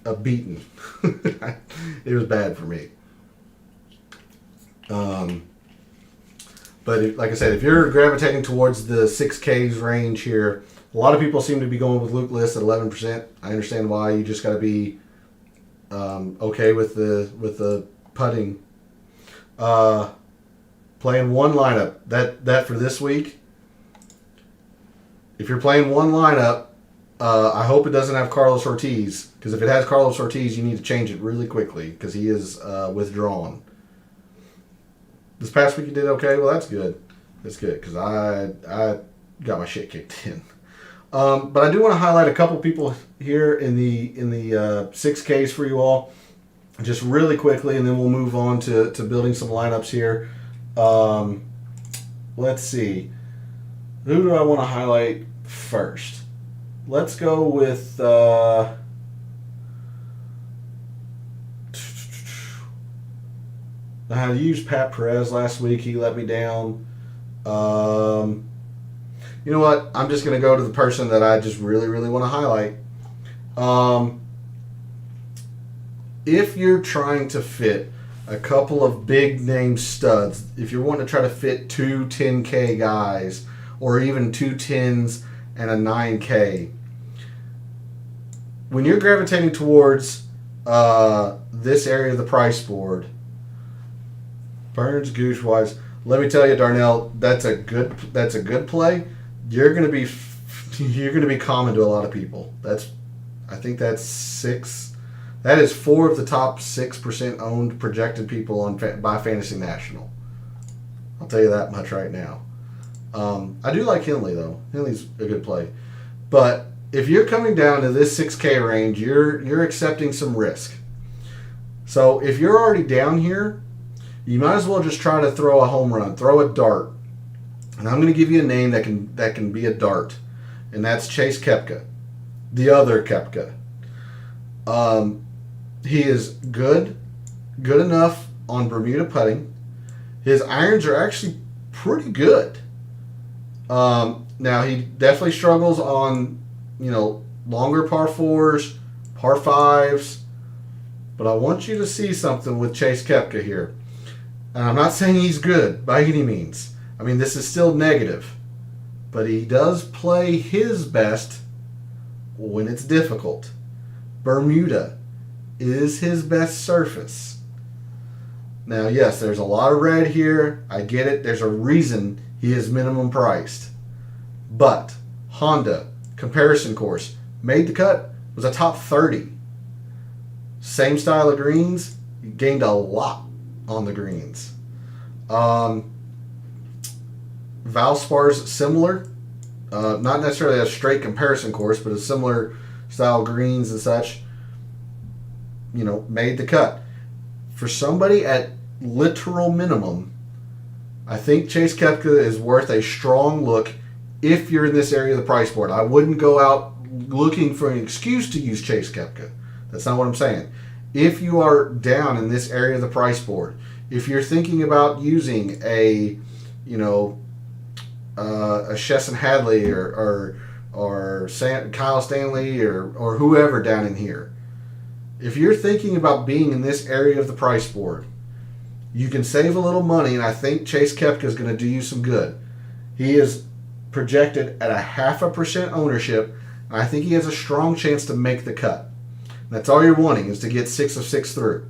a beating. It was bad for me. But like I said, if you're gravitating towards the 6Ks range here, a lot of people seem to be going with Luke List at 11%. I understand why. You just got to be okay with the putting. Playing one lineup. That for this week. If you're playing one lineup, I hope it doesn't have Carlos Ortiz, because if it has Carlos Ortiz, you need to change it really quickly because he is withdrawn. This past week you did okay. Well, that's good. That's good because I got my shit kicked in. But I do want to highlight a couple people here in the 6Ks for you all, just really quickly, and then we'll move on to building some lineups here. Let's see. Who do I want to highlight first? Let's go with I used Pat Perez last week. He let me down. You know what? I'm just going to go to the person that I just really, really want to highlight. If you're trying to fit a couple of big name studs, if you're wanting to try to fit two 10K guys or even two 10s and a 9K, when you're gravitating towards this area of the price board, Burns, Gooch, Wise, let me tell you, Darnell, that's a good play. You're gonna be common to a lot of people. I think that's 6. That is 4 of the top 6% owned projected people by Fantasy National. I'll tell you that much right now. I do like Henley though. Henley's a good play, but if you're coming down to this 6K range, you're accepting some risk. So if you're already down here, you might as well just try to throw a home run, throw a dart. And I'm going to give you a name that can be a dart, and that's Chase Koepka, the other Koepka. He is good enough on Bermuda putting. His irons are actually pretty good. Now he definitely struggles on longer par 4s, par 5s, but I want you to see something with Chase Koepka here. And I'm not saying he's good by any means. I mean, this is still negative. But he does play his best when it's difficult. Bermuda is his best surface. Now, yes, there's a lot of red here. I get it. There's a reason he is minimum priced. But Honda, comparison course, made the cut, was a top 30. Same style of greens, he gained a lot on the greens. Valspar's similar, not necessarily a straight comparison course, but a similar style greens and such. Made the cut. For somebody at literal minimum, I think Chase Koepka is worth a strong look if you're in this area of the price board. I wouldn't go out looking for an excuse to use Chase Koepka. That's not what I'm saying. If you are down in this area of the price board, if you're thinking about using a Chesson Hadley or Kyle Stanley or whoever down in here, if you're thinking about being in this area of the price board, you can save a little money, and I think Chase Koepka is going to do you some good. He is projected at 0.5% ownership, and I think he has a strong chance to make the cut. That's all you're wanting, is to get 6 of 6 through.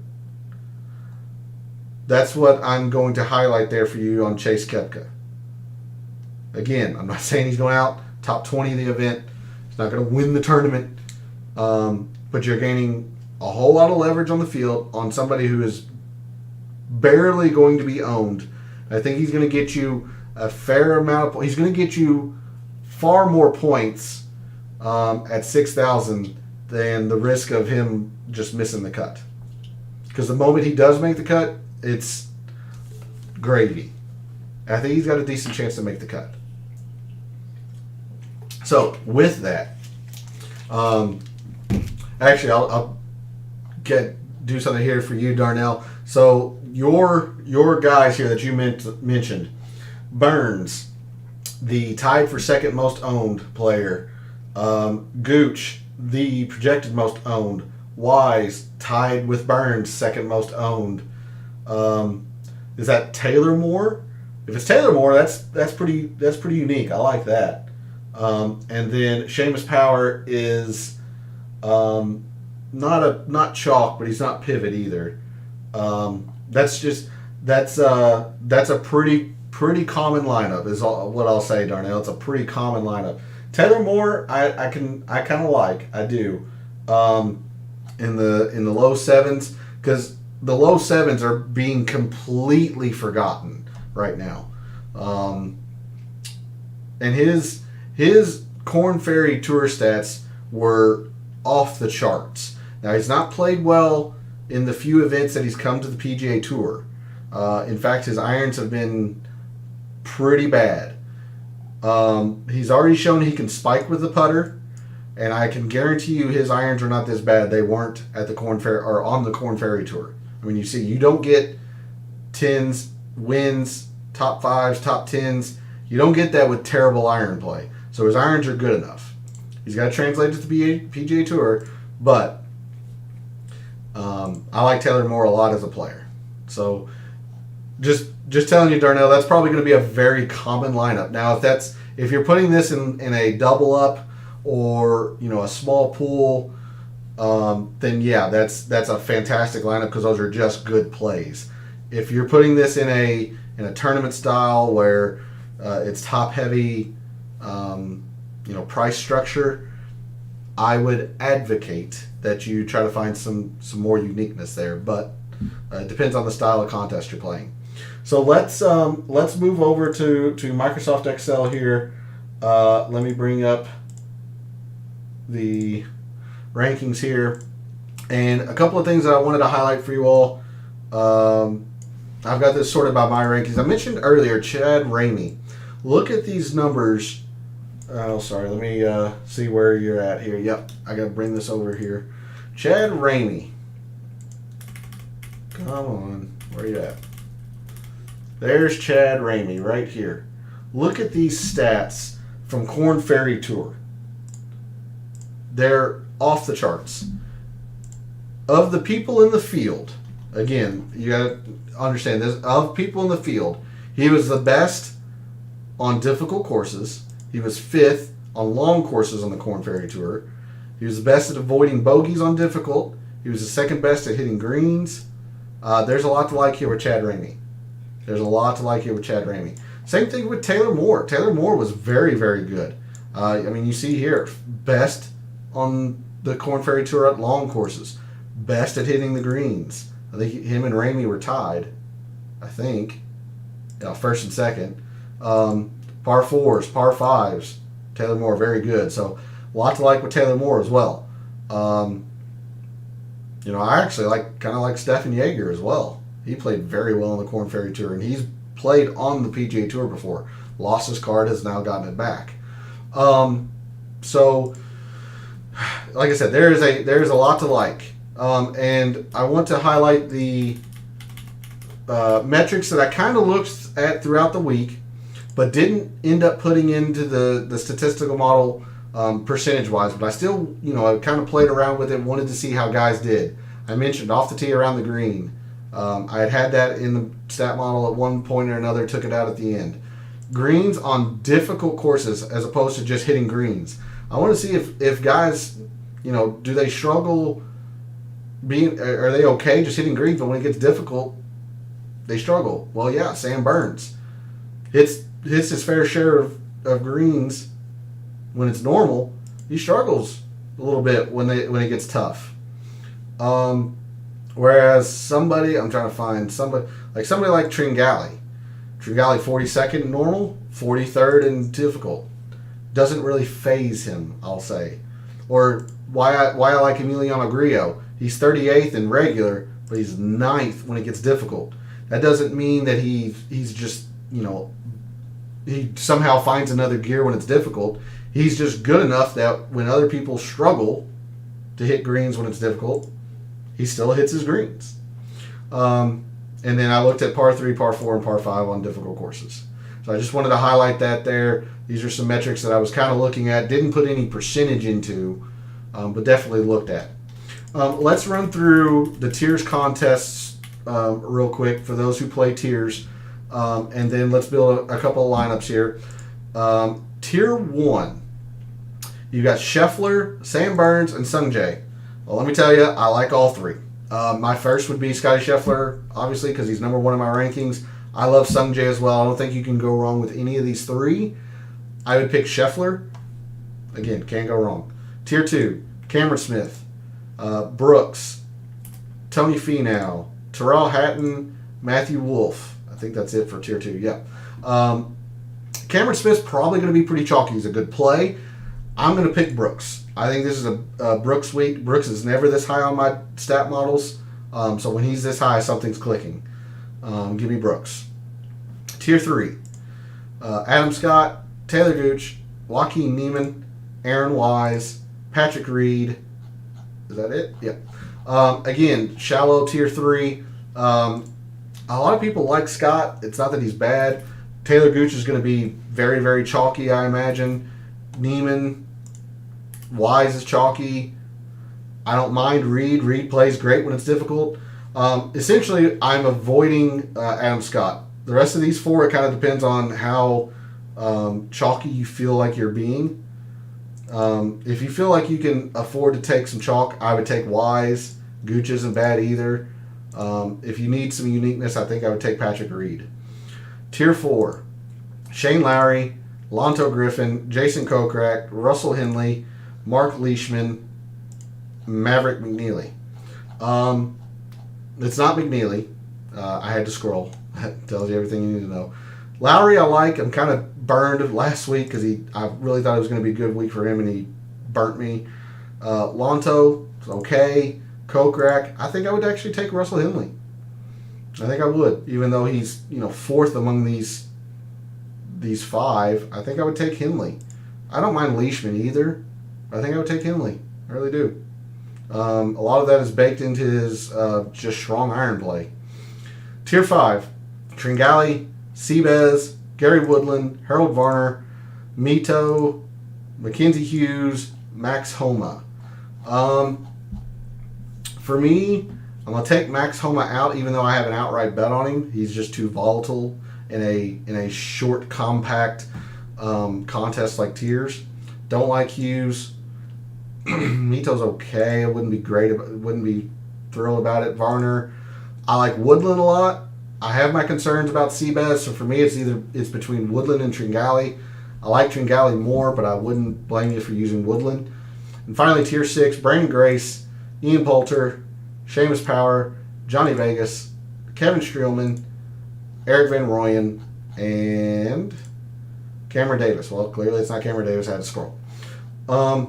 That's what I'm going to highlight there for you on Chase Koepka. Again, I'm not saying he's going out top 20 of the event. He's not going to win the tournament. But you're gaining a whole lot of leverage on the field on somebody who is barely going to be owned. I think he's going to get you a fair amount of points. He's going to get you far more points at 6,000 than the risk of him just missing the cut. Because the moment he does make the cut, it's gravy. I think he's got a decent chance to make the cut. So with that, actually, I'll do something here for you, Darnell. So your guys here that you mentioned, Burns, the tied for second most owned player, Gooch, the projected most owned, Wise tied with Burns, second most owned. Is that Taylor Moore? If it's Taylor Moore, that's pretty unique. I like that. And then Seamus Power is not chalk, but he's not pivot either. That's a pretty common lineup is what I'll say, Darnell. It's a pretty common lineup. Taylor Moore, I kind of like. I do. In the low 7s, because the low 7s are being completely forgotten right now. And his Korn Ferry Tour stats were off the charts. Now, he's not played well in the few events that he's come to the PGA Tour. In fact, his irons have been pretty bad. He's already shown he can spike with the putter, and I can guarantee you his irons are not this bad. They weren't at the Korn Ferry or on the Korn Ferry Tour. I mean, you don't get 10s, wins, top 5s, top 10s You don't get that with terrible iron play. So his irons are good enough. He's got to translate it to the PGA Tour, but I like Taylor Moore a lot as a player. So just telling you, Darnell, that's probably going to be a very common lineup. Now, if you're putting this in a double up or a small pool, then yeah, that's a fantastic lineup because those are just good plays. If you're putting this in a tournament style where it's top heavy, price structure, I would advocate that you try to find some more uniqueness there, but it depends on the style of contest you're playing. So let's move over to Microsoft Excel here. Let me bring up the rankings here, and a couple of things that I wanted to highlight for you all. I've got this sorted by my rankings. I mentioned earlier Chad Rainey. Look at these numbers. Oh, sorry. Let me see where you're at here. Yep, I got to bring this over here. Chad Rainey. Come on. Where are you at? There's Chad Rainey right here. Look at these stats from Korn Ferry Tour. They're off the charts. Of the people in the field, again, you got to understand this, of people in the field, he was the best on difficult courses. He was 5th on long courses on the Korn Ferry Tour. He was the best at avoiding bogeys on difficult. He was the second best at hitting greens. There's a lot to like here with Chad Rainey. Same thing with Taylor Moore. Taylor Moore was very, very good. You see here, best on the Korn Ferry Tour at long courses. Best at hitting the greens. I think him and Rainey were tied. I think. First and second. Par 4s, par 5s. Taylor Moore, very good. So, a lot to like with Taylor Moore as well. I actually kind of like Stefan Jaeger as well. He played very well on the Korn Ferry Tour, and he's played on the PGA Tour before. Lost his card, has now gotten it back. So, like I said, there is a lot to like. And I want to highlight the metrics that I kind of looked at throughout the week, but didn't end up putting into the statistical model percentage-wise. But I still, I kind of played around with it, wanted to see how guys did. I mentioned off the tee around the green. I had that in the stat model at one point or another, took it out at the end. Greens on difficult courses as opposed to just hitting greens. I want to see if guys, do they struggle are they okay just hitting greens, but when it gets difficult, they struggle? Well, yeah, Sam Burns hits his fair share of greens when it's normal. He struggles a little bit when it gets tough. Whereas somebody like Tringali. Tringali 42nd in normal, 43rd in difficult. Doesn't really phase him, I'll say. Or why I like Emiliano Griot. He's 38th in regular, but he's 9th when it gets difficult. That doesn't mean that he's just, he somehow finds another gear when it's difficult. He's just good enough that when other people struggle to hit greens when it's difficult, he still hits his greens. And then I looked at par 3, par 4, and par 5 on difficult courses. So I just wanted to highlight that there. These are some metrics that I was kind of looking at. Didn't put any percentage into, but definitely looked at. Let's run through the tiers contests real quick for those who play tiers. And then let's build a couple of lineups here. Tier 1. You got Scheffler, Sam Burns, and Sungjae. Well, let me tell you, I like all three. My first would be Scotty Scheffler, obviously, because he's number 1 in my rankings. I love Sungjae as well. I don't think you can go wrong with any of these three. I would pick Scheffler. Again, can't go wrong. Tier 2, Cameron Smith, Brooks, Tony Finau, Tyrrell Hatton, Matthew Wolff. I think that's it for Tier 2, yeah. Cameron Smith's probably going to be pretty chalky. He's a good play. I'm going to pick Brooks. I think this is a Brooks week. Brooks is never this high on my stat models. So when he's this high, something's clicking. Give me Brooks. Tier 3. Adam Scott, Taylor Gooch, Joaquin Niemann, Aaron Wise, Patrick Reed. Is that it? Yeah. Again, shallow Tier 3. A lot of people like Scott. It's not that he's bad. Taylor Gooch is going to be very, very chalky, I imagine. Neiman, Wise is chalky. I don't mind Reed. Reed plays great when it's difficult. Essentially, I'm avoiding Adam Scott. The rest of these four, it kind of depends on how chalky you feel like you're being. If you feel like you can afford to take some chalk, I would take Wise. Gooch isn't bad either. If you need some uniqueness, I think I would take Patrick Reed. Tier 4, Shane Lowry, Lonto Griffin, Jason Kokrak, Russell Henley, Mark Leishman, Maverick McNealy. It's not McNealy. I had to scroll. That tells you everything you need to know. Lowry I like. I'm kind of burned last week because I really thought it was going to be a good week for him, and he burnt me. Lonto, okay. Kokrak, I think I would actually take Russell Henley. I think I would, even though he's fourth among these five. I think I would take Henley. I don't mind Leishman either. I think I would take Henley. I really do. A lot of that is baked into his just strong iron play. Tier 5, Tringali, Seabez, Gary Woodland, Harold Varner, Mito, Mckenzie Hughes, Max Homa. For me, I'm going to take Max Homa out, even though I have an outright bet on him. He's just too volatile in a short, compact contest like tiers. Don't like Hughes. Mito's okay. I wouldn't be thrilled about it. Varner, I like Woodland a lot. I have my concerns about Seabez, so for me it's between Woodland and Tringali. I like Tringali more, but I wouldn't blame you for using Woodland. And finally, Tier 6, Brandon Grace, Ian Poulter, Seamus Power, Johnny Vegas, Kevin Trillman, Eric Van Rooyen, and Cameron Davis. Well, clearly it's not Cameron Davis. I had to scroll. I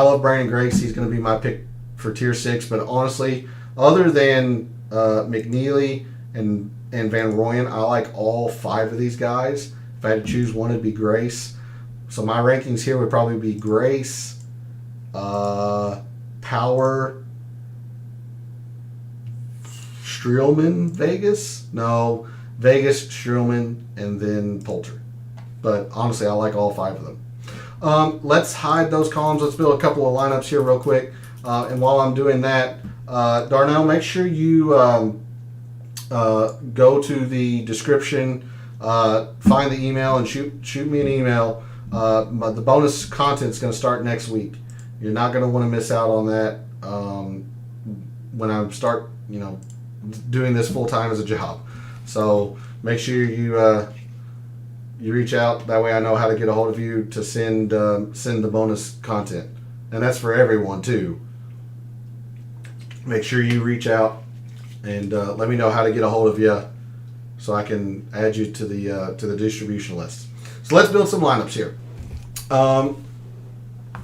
love Brandon Grace. He's going to be my pick for Tier 6. But honestly, other than McNealy and Van Rooyen, I like all five of these guys. If I had to choose one, it'd be Grace. So my rankings here would probably be Grace, Power, Trillman, Vegas, Trillman, and then Poulter. But honestly, I like all five of them. Let's hide those columns. Let's build a couple of lineups here real quick. And while I'm doing that, Darnell, make sure you go to the description, find the email, and shoot me an email. But the bonus content is going to start next week. You're not going to want to miss out on that when I start, doing this full time as a job. So make sure you reach out. That way I know how to get a hold of you to send the bonus content, and that's for everyone too. Make sure you reach out and let me know how to get a hold of you, so I can add you to the distribution list. So let's build some lineups here.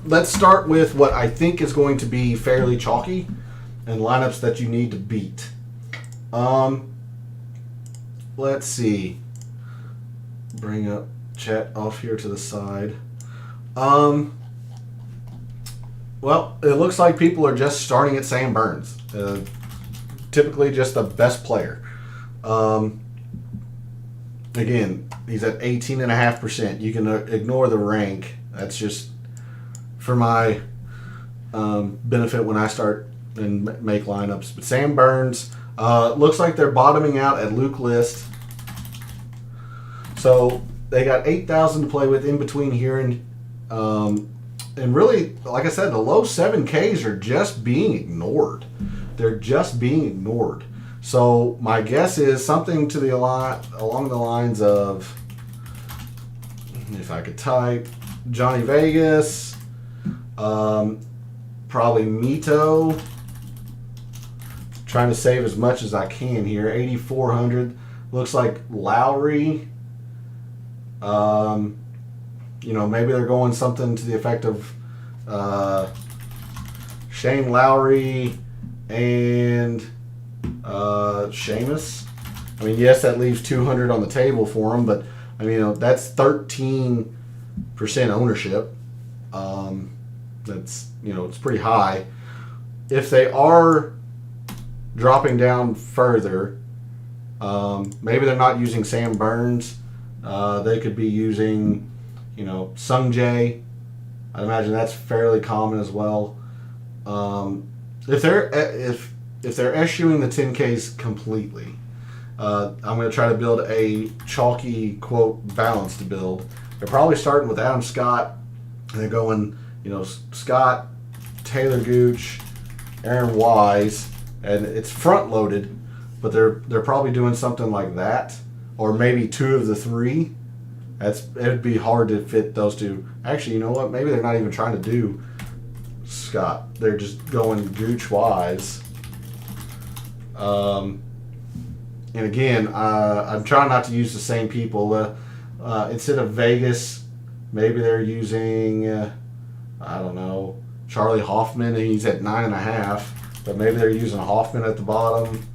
Let's start with what I think is going to be fairly chalky and lineups that you need to beat. Let's see. Bring up chat off here to the side. Well, it looks like people are just starting at Sam Burns. Typically just the best player. Again, he's at 18.5%. You can ignore the rank. That's just for my benefit when I start and make lineups. But Sam Burns, looks like they're bottoming out at Luke List. So they got 8,000 to play with in between here, and really, like I said, the low 7Ks are just being ignored. They're just being ignored. So my guess is something to along the lines of, if I could type, Johnny Vegas, probably Mito. Trying to save as much as I can here. 8,400. Looks like Lowry. Maybe they're going something to the effect of Shane Lowry and Seamus. I mean, yes, that leaves 200 on the table for them, but that's 13% ownership. That's it's pretty high. If they are dropping down further, Maybe they're not using Sam Burns. They could be using, Sung Jae. I imagine that's fairly common as well. If they're eschewing the 10Ks completely, I'm going to try to build a chalky, quote, balanced build. They're probably starting with Adam Scott, and they're going, Scott, Taylor Gooch, Aaron Wise, and it's front loaded, but they're probably doing something like that, or maybe two of the three. It'd be hard to fit those two. Actually, you know what? Maybe they're not even trying to do Scott. They're just going Gooch Wise. And again, I'm trying not to use the same people. Instead of Vegas, maybe they're using, I don't know, Charlie Hoffman, and he's at 9.5. But maybe they're using Hoffman at the bottom.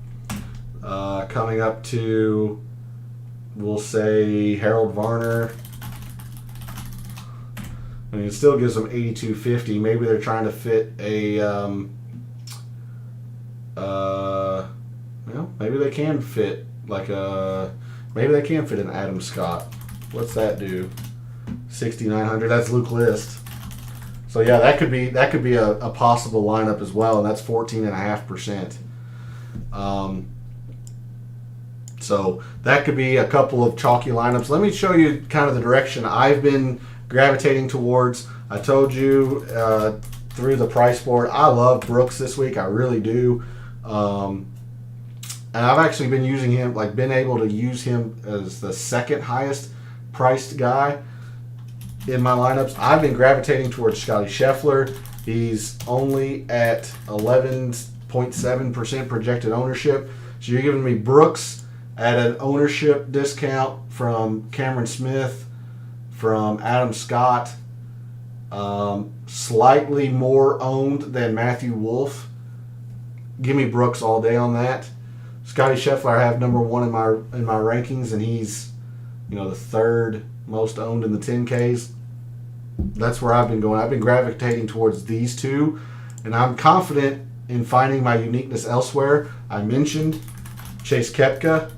Coming up to, we'll say, Harold Varner. I mean, it still gives them 82.50. Maybe they're trying to fit a, maybe they can fit maybe they can fit an Adam Scott. What's that do? 6,900. That's Luke List. So yeah, that could be a possible lineup as well, and that's 14.5%. So that could be a couple of chalky lineups. Let me show you kind of the direction I've been gravitating towards. I told you through the price board, I love Brooks this week. I really do. And I've actually been using him, been able to use him as the second highest priced guy in my lineups. I've been gravitating towards Scotty Scheffler. He's only at 11.7% projected ownership. So you're giving me Brooks at an ownership discount from Cameron Smith, from Adam Scott, slightly more owned than Matthew Wolff. Give me Brooks all day on that. Scotty Scheffler I have number one in my rankings, and he's the third most owned in the 10Ks. That's where I've been going. I've been gravitating towards these two, and I'm confident in finding my uniqueness elsewhere. I mentioned Chase Koepka.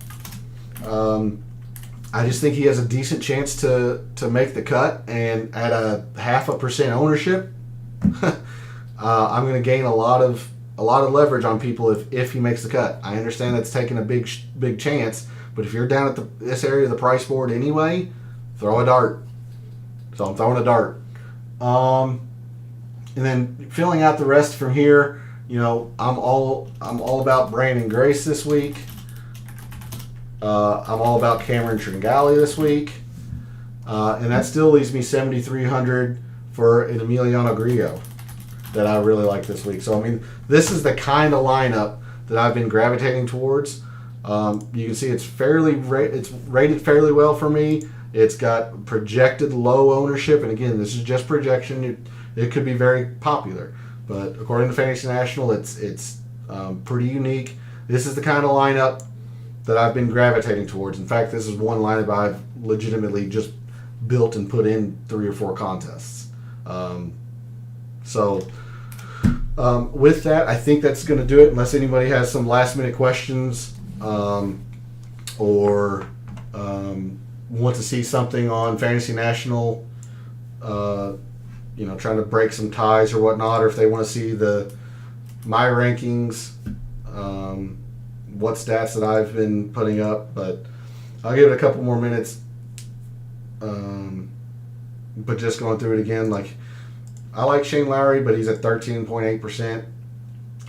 I just think he has a decent chance to make the cut, and at a 0.5% ownership, I'm going to gain a lot of leverage on people if he makes the cut. I understand that's taking a big chance, but if you're down at this area of the price board anyway, throw a dart. So I'm throwing a dart. And then filling out the rest from here, I'm all about Brandon Grace this week. I'm all about Cameron Tringali this week. And that still leaves me 7,300 for an Emiliano Griot that I really like this week. So, I mean, this is the kind of lineup that I've been gravitating towards. You can see it's rated fairly well for me. It's got projected low ownership. And again, this is just projection. It could be very popular. But according to Fantasy National, it's pretty unique. This is the kind of lineup that I've been gravitating towards. In fact, this is one lineup I've legitimately just built and put in 3 or 4 contests. With that, I think that's going to do it, unless anybody has some last-minute questions or want to see something on Fantasy National, trying to break some ties or whatnot, or if they want to see my rankings, what stats that I've been putting up. But I'll give it a couple more minutes. But just going through it again, I like Shane Lowry, but he's at 13.8%.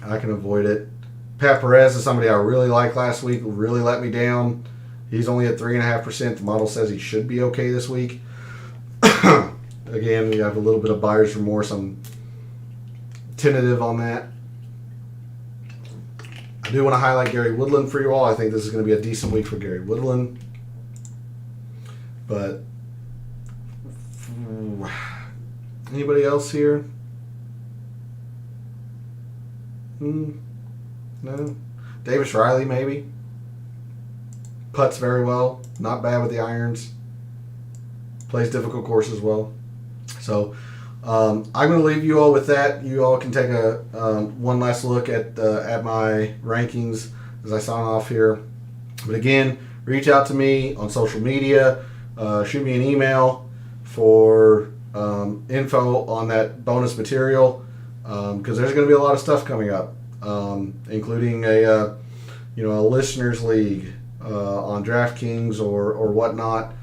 I can avoid it. Pat Perez is somebody I really liked last week, really let me down. He's only at 3.5%. The model says he should be okay this week. Again, we have a little bit of buyer's remorse. I'm tentative on that. I do want to highlight Gary Woodland for you all. I think this is going to be a decent week for Gary Woodland. But anybody else here? No? Davis Riley, maybe. Putts very well. Not bad with the irons. Plays difficult courses well. So I'm going to leave you all with that. You all can take one last look at my rankings as I sign off here. But again, reach out to me on social media. Shoot me an email for info on that bonus material, because there's going to be a lot of stuff coming up, including a listeners league on DraftKings or whatnot.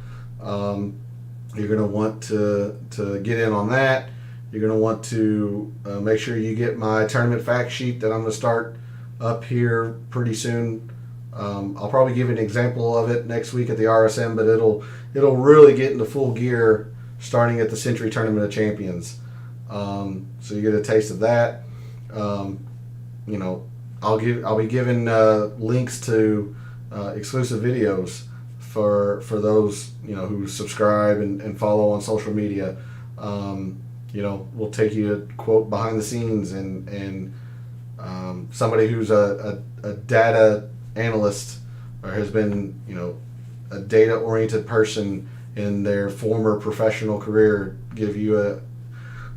You're going to want to get in on that. You're going to want to make sure you get my tournament fact sheet that I'm going to start up here pretty soon. I'll probably give you an example of it next week at the RSM, but it'll really get into full gear starting at the Century Tournament of Champions. So you get a taste of that. I'll be giving links to exclusive videos for those who subscribe and follow on social media. We'll take you a quote behind the scenes and somebody who's a data analyst or has been a data oriented person in their former professional career give you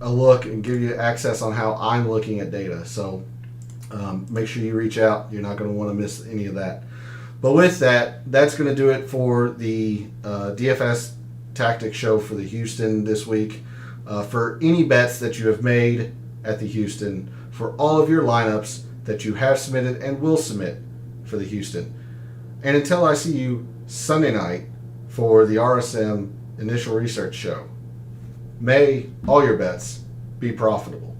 a look and give you access on how I'm looking at data. So make sure you reach out. You're not going to want to miss any of that. But with that, that's going to do it for the DFS Tactics show for the Houston this week. For any bets that you have made at the Houston, for all of your lineups that you have submitted and will submit for the Houston. And until I see you Sunday night for the RSM Initial Research Show, may all your bets be profitable.